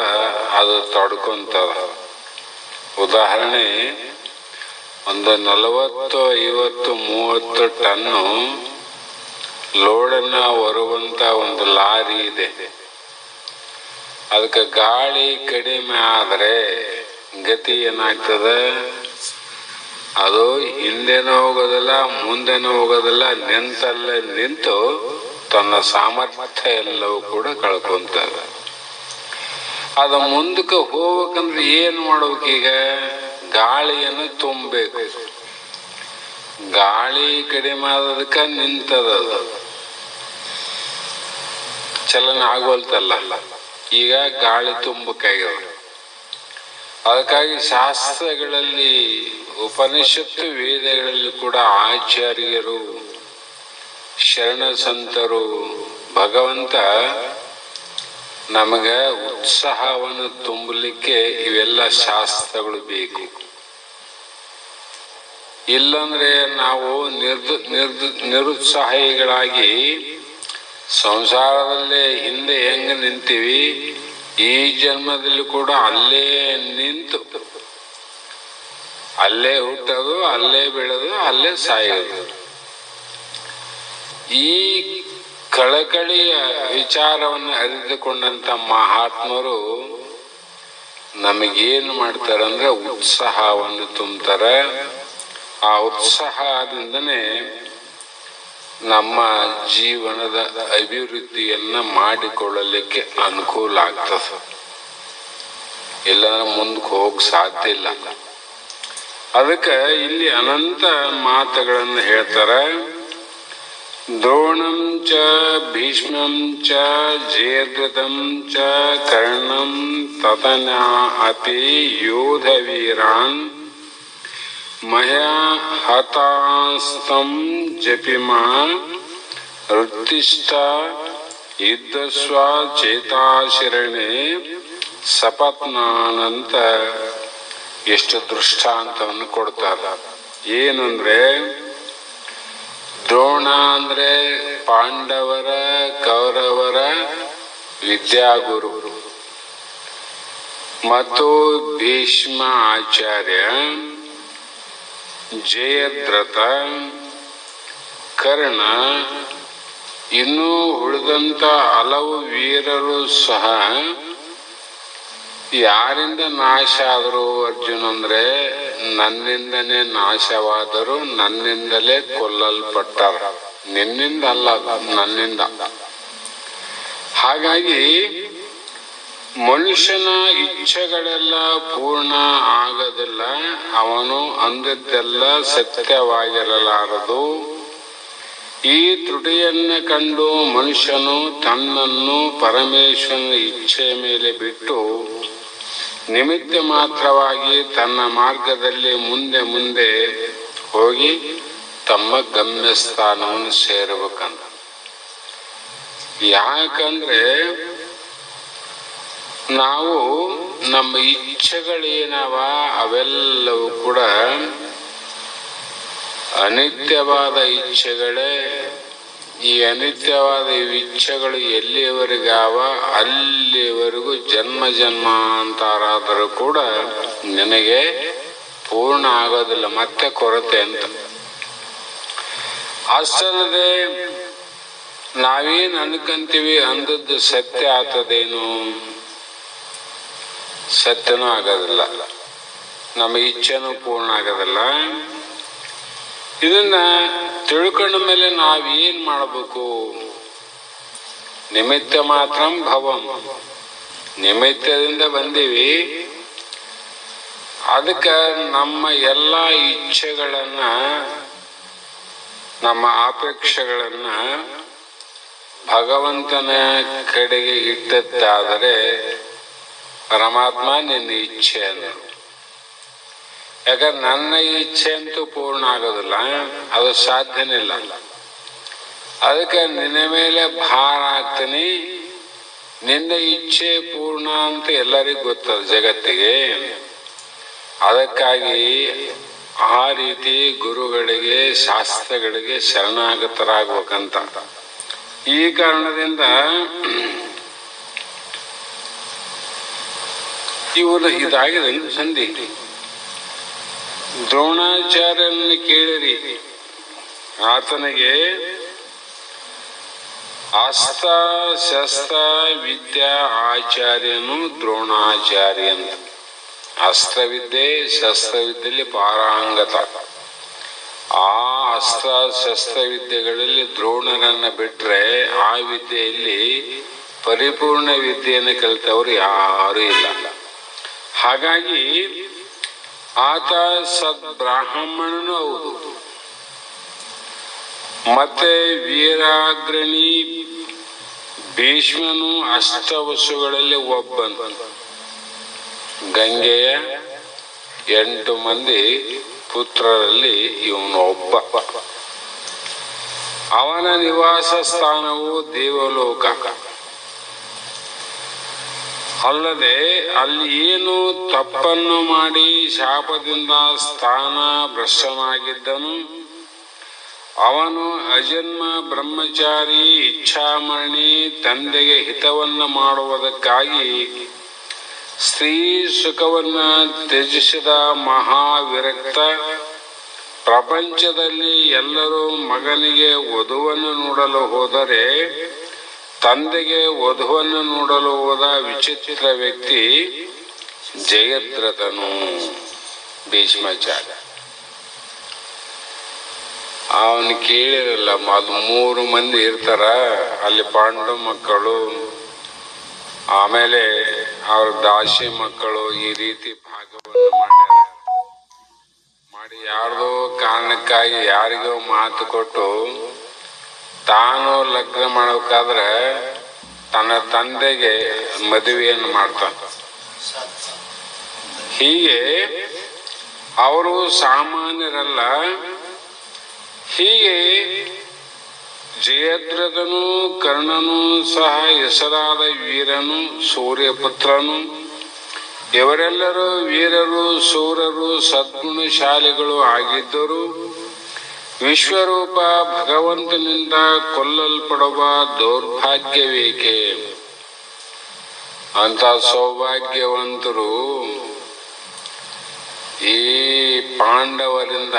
ಅದು ತಡ್ಕೊಂತದ. ಉದಾಹರಣೆ, ಒಂದು 40, 50, 30 ಟನ್ನು ಲೋಡನ್ನ ಹೊರುವಂತ ಒಂದು ಲಾರಿ ಇದೆ. ಅದಕ್ಕೆ ಗಾಳಿ ಕಡಿಮೆ ಆದರೆ ಗತಿ ಏನಾಗ್ತದೆ, ಅದು ಹಿಂದೆನೂ ಹೋಗೋದಿಲ್ಲ ಮುಂದೆನೂ ಹೋಗೋದಿಲ್ಲ, ನಿಂತಲ್ಲೇ ನಿಂತು ತನ್ನ ಸಾಮರ್ಥ್ಯ ಎಲ್ಲವೂ ಕೂಡ ಕಳ್ಕೊಂತದೆ. ಅದು ಮುಂದಕ್ಕೆ ಹೋಗ್ಬೇಕಂದ್ರೆ ಏನು ಮಾಡ್ಬೇಕೀಗ, ಗಾಳಿಯನ್ನು ತುಂಬಬೇಕು. ಗಾಳಿ ಕಡಿಮೆ ಆದದಕ್ಕೆ ನಿಂತದ, ಚಲನ ಆಗೋಲ್ತಲ್ಲ, ಈಗ ಗಾಳಿ ತುಂಬಬೇಕಾಗ್ಯದ. ಅದಕ್ಕಾಗಿ ಶಾಸ್ತ್ರಗಳಲ್ಲಿ, ಉಪನಿಷತ್ತು ವೇದಗಳಲ್ಲಿ ಕೂಡ ಆಚಾರ್ಯರು, ಶರಣ ಸಂತರು, ಭಗವಂತ ನಮಗೆ ಉತ್ಸಾಹವನ್ನು ತುಂಬಲಿಕ್ಕೆ ಇವೆಲ್ಲ ಶಾಸ್ತ್ರಗಳು ಬೇಕು. ಇಲ್ಲಂದ್ರೆ ನಾವು ನಿರುತ್ಸಾಹಿಗಳಾಗಿ ಸಂಸಾರದಲ್ಲೇ ಹಿಂದೆ ಹೆಂಗೆ ನಿಂತೀವಿ, ಈ ಜನ್ಮದಲ್ಲಿ ಕೂಡ ಅಲ್ಲೇ ನಿಂತು ಅಲ್ಲೇ ಹುಟ್ಟೋದು, ಅಲ್ಲೇ ಬೆಳೆದು, ಅಲ್ಲೇ ಸಾಯೋದು. ಈ ಕಳಕಳಿಯ ವಿಚಾರವನ್ನು ಅರಿತುಕೊಂಡಂತ ಮಹಾತ್ಮರು ನಮಗೇನು ಮಾಡ್ತಾರಂದ್ರೆ ಉತ್ಸಾಹವನ್ನು ತುಂಬ್ತಾರೆ. ಆ ಉತ್ಸಾಹದಿಂದನೇ ನಮ್ಮ ಜೀವನದ ಅಭಿವೃದ್ಧಿಯನ್ನ ಮಾಡಿಕೊಳ್ಳಲಿಕ್ಕೆ ಅನುಕೂಲ ಆಗ್ತದೆ. ಇಲ್ಲಾಂದ್ರೆ ಮುಂದಕ್ಕೆ ಹೋಗಕ್ಕೆ ಸಾಧ್ಯ ಇಲ್ಲ. ಅದಕ್ಕೆ ಇಲ್ಲಿ ಅನಂತ ಮಾತುಗಳನ್ನು ಹೇಳ್ತಾರೆ. ದ್ರೋಣಂ ಚ ಭೀಷ್ಮಂ ಚ ಜಯದ್ರಥಂ ಚ ಕರ್ಣಂ ತತನಾ ಅಪಿ ಯೋಧವೀರಾನ್ ಮಹ್ಯಾ ಹತಾಸ್ತಂ ಜಪಿಮಾ ಋತ್ತಿಷ್ಠ ಇದ್ದಸ್ವ ಚೇತಾಶರಣೆ ಸಪತ್ನಾನಂತ ಎಷ್ಟು ದೃಷ್ಟಾಂತವನ್ನು ಕೊಡ್ತಾರೆ. ಏನಂದ್ರೆ ದ್ರೋಣ ಅಂದ್ರೆ ಪಾಂಡವರ ಕೌರವರ ವಿದ್ಯಾಗುರು ಮತ್ತು ಭೀಷ್ಮ ಆಚಾರ್ಯ, ಜಯದ್ರಥ, ಕರ್ಣ, ಇನ್ನೂ ಉಳಿದಂತ ಹಲವು ವೀರರು ಸಹ ಯಾರಿಂದ ನಾಶ ಆದರು ಅರ್ಜುನ ಅಂದ್ರೆ ನನ್ನಿಂದನೇ ನಾಶವಾದರು, ನನ್ನಿಂದಲೇ ಕೊಲ್ಲಲ್ಪಟ್ಟಾರ. ನಿನ್ನಿಂದ ಅಲ್ಲ, ನನ್ನಿಂದ. ಹಾಗಾಗಿ ಮನುಷ್ಯನ ಇಚ್ಛೆಗಳೆಲ್ಲ ಪೂರ್ಣ ಆಗದಿಲ್ಲ. ಅವನು ಅಂದದ್ದೆಲ್ಲ ಸತ್ಯವಾಗಿರಲಾರದು. ಈ ತ್ರುಟಿಯನ್ನು ಕಂಡು ಮನುಷ್ಯನು ತನ್ನನ್ನು ಪರಮೇಶ್ವರನ ಇಚ್ಛೆಯ ಮೇಲೆ ಬಿಟ್ಟು ನಿಮಿತ್ತ ಮಾತ್ರವಾಗಿ ತನ್ನ ಮಾರ್ಗದಲ್ಲಿ ಮುಂದೆ ಮುಂದೆ ಹೋಗಿ ತಮ್ಮ ಗಮ್ಯಸ್ಥಾನವನ್ನು ಸೇರಬೇಕಂತ. ಯಾಕಂದ್ರೆ ನಾವು ನಮ್ಮ ಇಚ್ಛೆಗಳೇನವ ಅವೆಲ್ಲವೂ ಕೂಡ ಅನಿತ್ಯವಾದ ಇಚ್ಛೆಗಳೇ. ಈ ಅನಿತ್ಯವಾದ ಇಚ್ಛೆಗಳು ಎಲ್ಲಿಯವರೆಗಾವ ಅಲ್ಲಿವರೆಗೂ ಜನ್ಮ ಜನ್ಮಾಂತರಾದರೂ ಕೂಡ ನಿನಗೆ ಪೂರ್ಣ ಆಗೋದಿಲ್ಲ, ಮತ್ತೆ ಕೊರತೆ ಅಂತ. ಅಷ್ಟಲ್ಲದೆ ನಾವೇನ್ ಅನ್ಕಂತೀವಿ ಅಂದದ್ದು ಸತ್ಯ ಆಗ್ತದೇನು? ಸತ್ಯನೂ ಆಗೋದಿಲ್ಲ, ನಮ್ಮ ಇಚ್ಛೆನೂ ಪೂರ್ಣ ಆಗೋದಿಲ್ಲ. ಇದನ್ನ ತಿಳ್ಕೊಂಡ ಮೇಲೆ ನಾವೇನ್ ಮಾಡಬೇಕು? ನಿಮಿತ್ತ ಮಾತ್ರ ಭವಂ, ನಿಮಿತ್ತದಿಂದ ಬಂದೀವಿ. ಅದಕ್ಕೆ ನಮ್ಮ ಎಲ್ಲ ಇಚ್ಛೆಗಳನ್ನ, ನಮ್ಮ ಅಪೇಕ್ಷೆಗಳನ್ನ ಭಗವಂತನ ಕಡೆಗೆ ಇಟ್ಟದ್ದಾದರೆ ಪರಮಾತ್ಮ ನಿನ್ನ ಇಚ್ಛೆ ಅಲ್ಲ. ಯಾಕಂದ್ರೆ ನನ್ನ ಇಚ್ಛೆ ಅಂತೂ ಪೂರ್ಣ ಆಗೋದಿಲ್ಲ, ಅದು ಸಾಧ್ಯನೇ ಇಲ್ಲ. ಅದಕ್ಕೆ ನಿನ್ನ ಮೇಲೆ ಭಾರ ಆಗ್ತೀನಿ. ನಿನ್ನ ಇಚ್ಛೆ ಪೂರ್ಣ ಅಂತ ಎಲ್ಲರಿಗೂ ಗೊತ್ತದ ಜಗತ್ತಿಗೆ. ಅದಕ್ಕಾಗಿ ಆ ರೀತಿ ಗುರುಗಳಿಗೆ, ಶಾಸ್ತ್ರಗಳಿಗೆ ಶರಣಾಗತರಾಗಬೇಕಂತ. ಈ ಕಾರಣದಿಂದ ಇವರು ಇದಾಗಿದೆ ಸಂಧಿ. ದ್ರೋಣಾಚಾರ್ಯನ ಕೇಳಿರಿ, ಆತನಿಗೆ ಅಸ್ತ್ರ ಶಸ್ತ್ರ ವಿದ್ಯಾ ಆಚಾರ್ಯನು ದ್ರೋಣಾಚಾರ್ಯ ಅಂತ. ಅಸ್ತ್ರವಿದ್ಯೆ ಶಸ್ತ್ರವಿದ್ಯೆಯಲ್ಲಿ ಪಾರಾಂಗತ. ಆ ಅಸ್ತ್ರ ಶಸ್ತ್ರವಿದ್ಯೆಗಳಲ್ಲಿ ದ್ರೋಣರನ್ನ ಬಿಟ್ರೆ ಆ ವಿದ್ಯೆಯಲ್ಲಿ ಪರಿಪೂರ್ಣ ವಿದ್ಯೆಯನ್ನು ಕಲಿತವರು ಯಾರೂ ಇಲ್ಲ. ಹಾಗಾಗಿ ಆತ ಸದ್ಬ್ರಾಹ್ಮಣನೂ ಹೌದು, ಮತ್ತೆ ವೀರಾಗ್ರಣಿ ಭೀಷ್ಮನು ಅಷ್ಟವಸುಗಳಲ್ಲಿ ಒಬ್ಬನು. ಗಂಗೆಯ 8 ಮಂದಿ ಪುತ್ರರಲ್ಲಿ ಇವನು ಒಬ್ಬ. ಅವನ ನಿವಾಸ ಸ್ಥಾನವು ದೇವಲೋಕ. ಅಲ್ಲದೆ ಅಲ್ಲಿ ಏನು ತಪ್ಪನ್ನು ಮಾಡಿ ಶಾಪದಿಂದ ಸ್ಥಾನ ಭ್ರಷ್ಟನಾಗಿದ್ದನು. ಅವನು ಅಜನ್ಮ ಬ್ರಹ್ಮಚಾರಿ, ಇಚ್ಛಾಮರಣಿ, ತಂದೆಗೆ ಹಿತವನ್ನು ಮಾಡುವುದಕ್ಕಾಗಿ ಸ್ತ್ರೀ ಸುಖವನ್ನ ತ್ಯಜಿಸಿದ ಮಹಾವಿರಕ್ತ. ಪ್ರಪಂಚದಲ್ಲಿ ಎಲ್ಲರೂ ಮಗನಿಗೆ ವಧುವನ್ನು ನೋಡಲು ಹೋದರೆ ತಂದೆಗೆ ವಧುವನ್ನು ನೋಡಲು ಹೋದ ವಿಚಿತ್ರ ವ್ಯಕ್ತಿ ಜಯದ್ರಥನು, ಭೀಷ್ಮಾಚಾರ್ಯ. ಅವನು ಕೇಳಿರಲ್ಲ, ಅದು 3 ಮಂದಿ ಇರ್ತಾರ ಅಲ್ಲಿ, ಪಾಂಡು ಮಕ್ಕಳು, ಆಮೇಲೆ ಅವ್ರ ದಾಸಿ ಮಕ್ಕಳು. ಈ ರೀತಿ ಭಾಗವನ್ನು ಮಾಡಿ ಯಾರ್ದೋ ಕಾರಣಕ್ಕಾಗಿ ಯಾರಿಗೋ ಮಾತು ಕೊಟ್ಟು ತಾನು ಲಗ್ನ ಮಾಡಬೇಕಾದ್ರೆ ತನ್ನ ತಂದೆಗೆ ಮದುವೆಯನ್ನು ಮಾಡ್ತಾನೆ. ಹೀಗೆ ಅವರು ಸಾಮಾನ್ಯರಲ್ಲ. ಹೀಗೆ ಜಯದ್ರಥನು ಕರ್ಣನು ಸಹ ಹೆಸರಾದ ವೀರನು ಸೂರ್ಯಪುತ್ರನು. ಇವರೆಲ್ಲರೂ ವೀರರು ಸೂರರು ಸದ್ಗುಣಶಾಲಿಗಳು ಆಗಿದ್ದರು. ವಿಶ್ವರೂಪ ಭಗವಂತನಿಂದ ಕೊಲ್ಲಲ್ಪಡುವ ದೌರ್ಭಾಗ್ಯವೇಕೆ? ಅಂತ ಸೌಭಾಗ್ಯವಂತರು ಈ ಪಾಂಡವರಿಂದ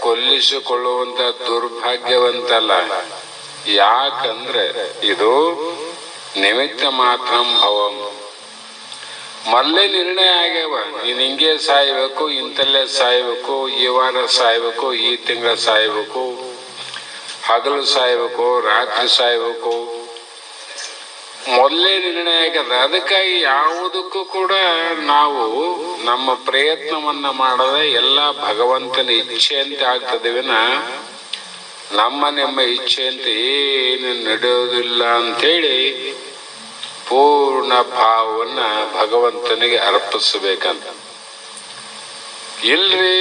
ಕೊಲ್ಲಿಸಿಕೊಳ್ಳುವಂತ ದುರ್ಭಾಗ್ಯವಂತಲ್ಲ. ಯಾಕಂದ್ರೆ ಇದು ನಿಮಿತ್ತ ಮಾತ್ರ ಭವಂ. ಮೊದಲೇ ನಿರ್ಣಯ ಆಗ್ಯಾವ, ನೀನ್ ಹಿಂಗೆ ಸಾಯ್ಬೇಕು, ಇಂತಲ್ಲೇ ಸಾಯ್ಬೇಕು, ಈ ವಾರ ಸಾಯ್ಬೇಕು, ಈ ತಿಂಗಳ ಸಾಯ್ಬೇಕು, ಹಗಲು ಸಾಯ್ಬೇಕು, ರಾತ್ರಿ ಸಾಯ್ಬೇಕು, ಮೊದಲೇ ನಿರ್ಣಯ ಆಗ್ಯದ. ಅದಕ್ಕಾಗಿ ಯಾವುದಕ್ಕೂ ಕೂಡ ನಾವು ನಮ್ಮ ಪ್ರಯತ್ನವನ್ನ ಮಾಡದೆ ಎಲ್ಲ ಭಗವಂತನ ಇಚ್ಛೆಯಂತೆ ಆಗ್ತದೇವಿನ ನಿಮ್ಮ ಇಚ್ಛೆಯಂತೆ ಏನು ನಡೆಯೋದಿಲ್ಲ ಅಂತೇಳಿ ಪೂರ್ಣ ಭಾವವನ್ನ ಭಗವಂತನಿಗೆ ಅರ್ಪಿಸಬೇಕಂತ. ಇಲ್ರಿ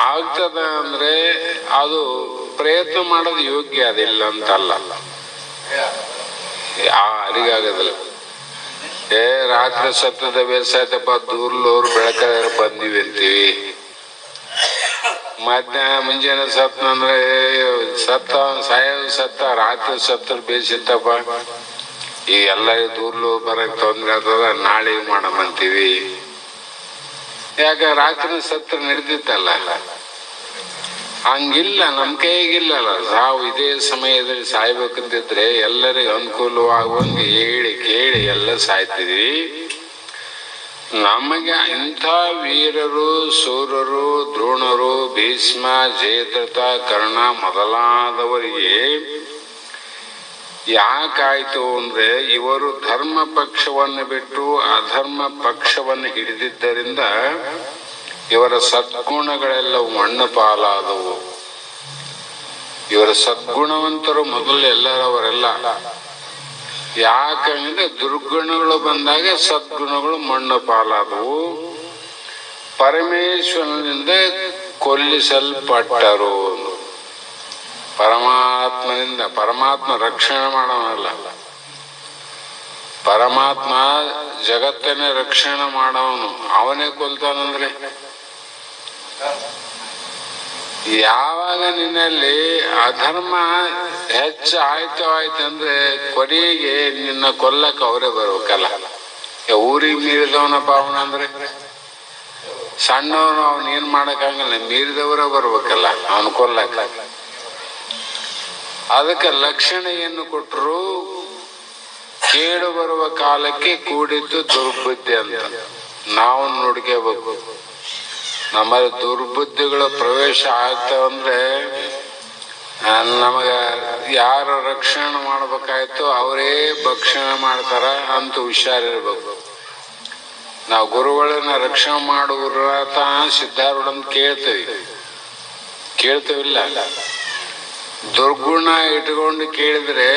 ಆಗ್ತದ ಅಂದ್ರೆ ಅದು ಪ್ರಯತ್ನ ಮಾಡೋದು ಯೋಗ್ಯ, ಅದಿಲ್ಲ ಅಂತಲ್ಲ, ಯಾರಿಗಾಗದಿಲ್ಲ. ರಾತ್ರಿ ಸತ್ತದ ಬೇಸಾಯ್ತಪ್ಪ, ದೂರ್ಲೋರು ಬೆಳಕಾದ್ರೆ ಬಂದಿವಿ ಅಂತೀವಿ. ಮುಂಜಾನೆ ಸತ್ತಂದ್ರೆ ಸತ್ತ ರಾತ್ರಿ ಸತ್ತ ಬೇಸಿತ್ತಪ್ಪ, ಈ ಎಲ್ಲ ದೂರ್ಲು ಬರಕ್ ತೊಂದ್ರೆ ಆಗ್ತದ, ನಾಳೆ ಮಾಡಮಂತೀವಿ. ಯಾಕ ರಾತ್ರಿ ಸತ್ತ ನಡೆದಿತ್ತಲ್ಲ. ಹಂಗಿಲ್ಲ, ನಮ್ ಕೈಗಿಲ್ಲಲ್ಲ. ಸಾವು ಇದೇ ಸಮಯದಲ್ಲಿ ಸಾಯ್ಬೇಕಂತಿದ್ರೆ ಎಲ್ಲರಿಗೂ ಅನುಕೂಲವಾಗುವಂಗೆ ಹೇಳಿ ಕೇಳಿ ಎಲ್ಲ ಸಾಯ್ತಿದ್ವಿ. ನಮಗೆ ಇಂಥ ವೀರರು ಸೂರರು ದ್ರೋಣರು ಭೀಷ್ಮ ಜಯದ್ರಥ ಕರ್ಣ ಮೊದಲಾದವರಿಗೆ ಯಾಕಾಯ್ತು ಅಂದ್ರೆ ಇವರು ಧರ್ಮ ಪಕ್ಷವನ್ನು ಬಿಟ್ಟು ಅಧರ್ಮ ಪಕ್ಷವನ್ನು ಹಿಡಿದಿದ್ದರಿಂದ ಇವರ ಸದ್ಗುಣಗಳೆಲ್ಲವೂ ಮಣ್ಣು ಪಾಲಾದವು. ಇವರ ಸದ್ಗುಣವಂತರು ಮೊದಲು ಎಲ್ಲರವರೆಲ್ಲ. ಯಾಕಂದ್ರೆ ದುರ್ಗುಣಗಳು ಬಂದಾಗ ಸದ್ಗುಣಗಳು ಮಣ್ಣು ಪಾಲಾದವು. ಪರಮೇಶ್ವರನಿಂದ ಕೊಲ್ಲಿಸಲ್ಪಟ್ಟರು. ಪರಮಾತ್ಮನಿಂದ, ಪರಮಾತ್ಮ ರಕ್ಷಣೆ ಮಾಡೋನಲ್ಲ, ಪರಮಾತ್ಮ ಜಗತ್ತನ್ನೇ ರಕ್ಷಣೆ ಮಾಡವನು, ಅವನೇ ಕೊಲ್ತಾನಂದ್ರೆ ಯಾವಾಗ ನಿನ್ನಲ್ಲಿ ಅಧರ್ಮ ಹೆಚ್ಚು ಆಯ್ತಂದ್ರೆ ಕೊನೆಗೆ ನಿನ್ನ ಕೊಲ್ಲಕ್ಕೆ ಅವರೇ ಬರ್ಬೇಕಲ್ಲ. ಊರಿಗೆ ಮೀರಿದವನಪ್ಪ ಅವನಂದ್ರೆ ಸಣ್ಣವನು, ಅವನ್ ಏನ್ ಮಾಡಕ್ಕಾಗಲ್ಲ, ಮೀರಿದವರ ಬರ್ಬೇಕಲ್ಲ ಅವನು ಕೊಲ್ಲಕ್ಕ. ಅದಕ್ಕೆ ಲಕ್ಷಣೆಯನ್ನು ಕೊಟ್ಟರು, ಕೇಡು ಬರುವ ಕಾಲಕ್ಕೆ ಕೂಡಿದ್ದು ದುರ್ಬುದ್ಧಿ ಅಂತ ನಾವು ನೋಡ್ಕೋಬೇಕು. ನಮ್ಮಲ್ಲಿ ದುರ್ಬುದ್ಧಿಗಳ ಪ್ರವೇಶ ಆಗ್ತಾವಂದ್ರೆ ನಮಗ ಯಾರು ರಕ್ಷಣೆ ಮಾಡ್ಬೇಕಾಯ್ತು ಅವರೇ ಭಕ್ಷಣೆ ಮಾಡ್ತಾರ ಅಂತ ಹುಷಾರಿರ್ಬೇಕು. ನಾವು ಗುರುಗಳನ್ನ ರಕ್ಷಣೆ ಮಾಡುತ್ತ ಸಿದ್ಧಾರೂಢ ಅಂತ ಕೇಳ್ತೇವಿಲ್ಲ. ದುರ್ಗುಣ ಇಟ್ಕೊಂಡು ಕೇಳಿದ್ರೆ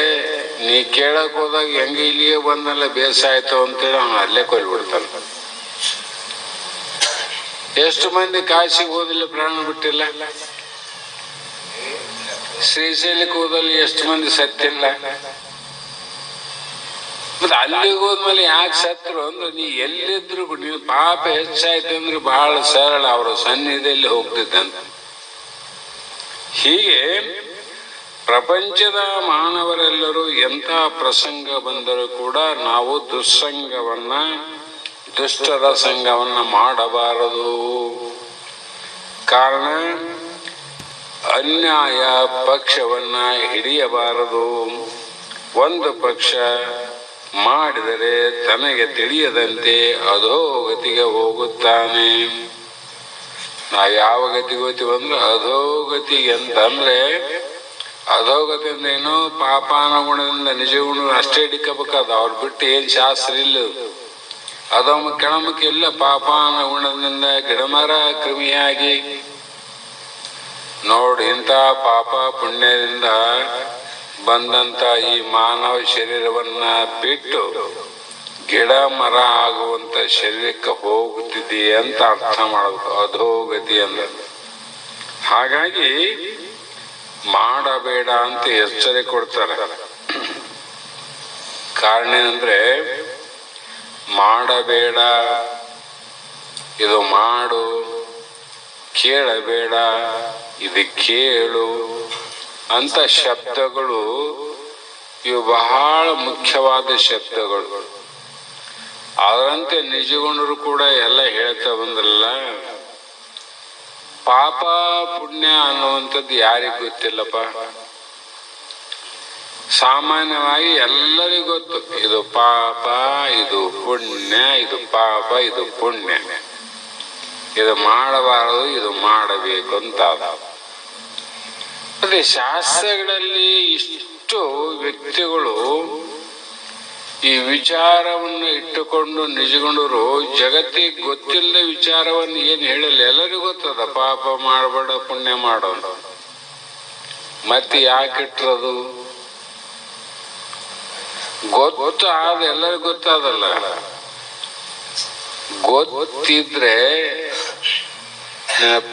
ನೀ ಕೇಳಕ್ ಹೋದಾಗ ಹೆಂಗ ಇಲ್ಲಿಯೇ ಬಂದಲ್ಲ ಬೇಸಾಯ್ತು ಅಂತೇಳಿ ಅವನು ಅಲ್ಲೇ ಕೊಲ್ಬಿಡ್ತಾನ. ಎಷ್ಟು ಮಂದಿ ಕಾಶಿಗೆ ಹೋದಿಲ್ಲ, ಪ್ರಾಣ ಬಿಟ್ಟಿಲ್ಲ. ಶ್ರೀಶೈಲಕ್ಕೆ ಹೋದಲ್ಲಿ ಎಷ್ಟು ಮಂದಿ ಸತ್ತಿಲ್ಲ. ಮತ್ತೆ ಅಲ್ಲಿಗೆ ಹೋದ್ಮೇಲೆ ಯಾಕೆ ಸತ್ರು ಅಂದ್ರೆ ನೀ ಎಲ್ಲಿದ್ರು ನೀನು ಪಾಪ ಹೆಚ್ಚಾಯ್ತು ಅಂದ್ರೆ ಬಹಳ ಸರಳ, ಅವರ ಸನ್ನಿಧಿಯಲ್ಲಿ ಹೋಗ್ತಿದ್ದಂತ. ಹೀಗೆ ಪ್ರಪಂಚದ ಮಾನವರೆಲ್ಲರೂ ಎಂಥ ಪ್ರಸಂಗ ಬಂದರೂ ಕೂಡ ನಾವು ದುಸ್ಸಂಗವನ್ನ, ದುಷ್ಟರ ಸಂಘವನ್ನ ಮಾಡಬಾರದು. ಕಾರಣ ಅನ್ಯಾಯ ಪಕ್ಷವನ್ನ ಹಿಡಿಯಬಾರದು. ಒಂದು ಪಕ್ಷ ಮಾಡಿದರೆ ತನಗೆ ತಿಳಿಯದಂತೆ ಅಧೋಗತಿಗೆ ಹೋಗುತ್ತಾನೆ. ನಾವು ಯಾವ ಗತಿಗೆ ಹೋಗ್ತೀವಿ ಅಂದ್ರೆ ಅಧೋಗತಿಗೆ. ಅಂತಂದ್ರೆ ಅಧೋಗತಿ ಅಂದ್ರೇನು? ಪಾಪಾನುಗುಣದಿಂದ ನಿಜಗುಣ ಅಷ್ಟೇ ಹಿಡಿಕಬೇಕಾದ, ಅವ್ರು ಬಿಟ್ಟು ಏನ್ ಶಾಸ್ತ್ರ ಇಲ್ಲ. ಅದೊಮ್ಮ ಕೆಳಮುಖಿ ಇಲ್ಲ. ಪಾಪಾನುಗುಣದಿಂದ ಗಿಡಮರ ಕ್ರಿಮಿಯಾಗಿ ನೋಡಿ, ಇಂಥ ಪಾಪ ಪುಣ್ಯದಿಂದ ಬಂದಂತ ಈ ಮಾನವ ಶರೀರವನ್ನ ಬಿಟ್ಟು ಗಿಡ ಮರ ಆಗುವಂತ ಶರೀರಕ್ಕೆ ಹೋಗುತ್ತಿದೆಯೇ ಅಂತ ಅರ್ಥ ಮಾಡಬೇಕು ಅಧೋಗತಿ ಅಂದ್ರೆ. ಹಾಗಾಗಿ ಮಾಡಬೇಡ ಅಂತ ಎಚ್ಚರಿಕೆ ಕೊಡ್ತಾರೆ. ಕಾರಣ ಏನಂದ್ರೆ, ಮಾಡಬೇಡ, ಇದು ಮಾಡು, ಕೇಳಬೇಡ, ಇದು ಕೇಳು ಅಂತ ಶಬ್ದಗಳು ಇವು ಬಹಳ ಮುಖ್ಯವಾದ ಶಬ್ದಗಳು. ಅದರಂತೆ ನಿಜಗುಣರು ಕೂಡ ಎಲ್ಲ ಹೇಳ್ತಾ ಬಂದ್ರಲ್ಲ. ಪಾಪ ಪುಣ್ಯ ಅನ್ನುವಂಥದ್ದು ಯಾರಿಗೂ ಗೊತ್ತಿಲ್ಲಪ್ಪ. ಸಾಮಾನ್ಯವಾಗಿ ಎಲ್ಲರಿಗೂ ಗೊತ್ತು, ಇದು ಪಾಪ, ಇದು ಪುಣ್ಯ, ಇದು ಪಾಪ, ಇದು ಪುಣ್ಯ, ಇದು ಮಾಡಬಾರದು, ಇದು ಮಾಡಬೇಕು ಅಂತ. ಅದೇ ಶಾಸ್ತ್ರಗಳಲ್ಲಿ ಇಷ್ಟು ವ್ಯಕ್ತಿಗಳು ಈ ವಿಚಾರವನ್ನು ಇಟ್ಟುಕೊಂಡು ನಿಜಗೊಂಡರು ಜಗತ್ತಿಗೆ ಗೊತ್ತಿಲ್ಲದ ವಿಚಾರವನ್ನು ಏನು ಹೇಳಿಲ್ಲ. ಎಲ್ಲರಿಗೂ ಗೊತ್ತದ ಪಾಪ ಮಾಡಬೇಡ, ಪುಣ್ಯ ಮಾಡೋದು. ಮತ್ತೆ ಯಾಕಿಟ್ರದು? ಗೊತ್ತಾದ, ಎಲ್ಲರಿಗೂ ಗೊತ್ತಾದಲ್ಲ. ಗೊತ್ತಿದ್ರೆ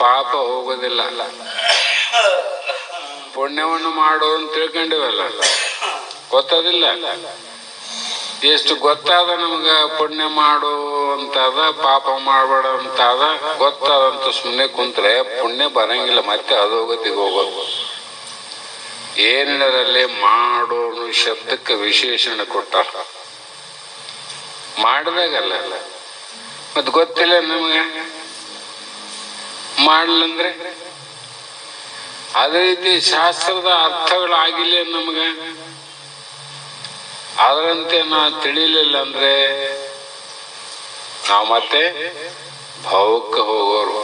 ಪಾಪ ಹೋಗೋದಿಲ್ಲ. ಪುಣ್ಯವನ್ನು ಮಾಡು ಅಂತ ತಿಳ್ಕೊಂಡಿವಲ್ಲ, ಗೊತ್ತದಿಲ್ಲ. ಎಷ್ಟು ಗೊತ್ತಾದ ನಮ್ಗ ಪುಣ್ಯ ಮಾಡು ಅಂತಾದ, ಪಾಪ ಮಾಡಬೇಡ ಅಂತಾದ. ಗೊತ್ತಾದಂತ ಸುಮ್ಮನೆ ಕುಂತ್ರೆ ಪುಣ್ಯ ಬರಂಗಿಲ್ಲ, ಮತ್ತೆ ಅಧೋಗತಿಗೆ ಹೋಗೋದು. ಏನಿಲ್ಲರಲ್ಲಿ ಮಾಡೋನು ಶಬ್ದಕ್ಕೆ ವಿಶೇಷಣ ಕೊಟ್ಟಾರ. ಮಾಡಿದಾಗಲ್ಲ, ಮತ್ ಗೊತ್ತಿಲ್ಲ ನಮ್ಗೆ ಮಾಡ್ಲಂದ್ರೆ. ಅದೇ ರೀತಿ ಶಾಸ್ತ್ರದ ಅರ್ಥಗಳಾಗಿಲ್ಲ ನಮ್ಗ, ಅದರಂತೆ ನಾವು ತಿಳಿಲಿಲ್ಲ ಅಂದ್ರೆ ನಾವು ಮತ್ತೆ ಭಾವಕ್ಕೆ ಹೋಗೋರು.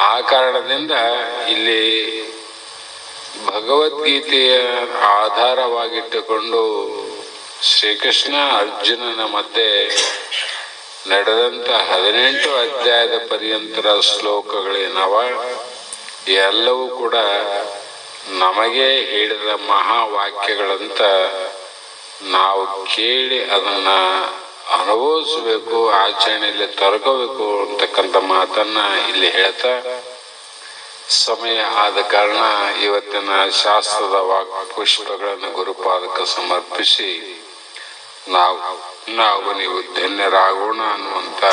ಆ ಕಾರಣದಿಂದ ಇಲ್ಲಿ ಭಗವದ್ಗೀತೆಯ ಆಧಾರವಾಗಿಟ್ಟುಕೊಂಡು ಶ್ರೀಕೃಷ್ಣ ಅರ್ಜುನನ ಮಧ್ಯೆ ನಡೆದಂತ 18 ಅಧ್ಯಾಯದ ಪರ್ಯಂತರ ಶ್ಲೋಕಗಳೇನವ ಎಲ್ಲವೂ ಕೂಡ ನಮಗೆ ಹೇಳಿದ ಮಹಾವಾಕ್ಯಗಳಂತ ನಾವು ಕೇಳಿ ಅದನ್ನ ಅನುಭವಿಸ್ಬೇಕು, ಆಚರಣೆಯಲ್ಲಿ ತರ್ಕೋಬೇಕು ಅಂತಕ್ಕಂಥ ಮಾತನ್ನ ಇಲ್ಲಿ ಹೇಳ್ತಾ, ಸಮಯ ಆದ ಕಾರಣ ಇವತ್ತಿನ ಶಾಸ್ತ್ರದ ಪುಷ್ಪಗಳನ್ನು ಗುರುಪಾದಕ್ಕೆ ಸಮರ್ಪಿಸಿ ನಾವು ನೀವು ಧನ್ಯರಾಗೋಣ ಅನ್ನುವಂತ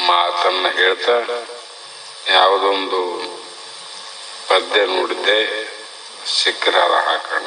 ಮಾತನ್ನ ಹೇಳ್ತಾ ಯಾವುದೊಂದು ಪದ್ಯ ನುಡಿದೆ ಸಿಕ್ಕರಾರ ಹಾಕೋಣ.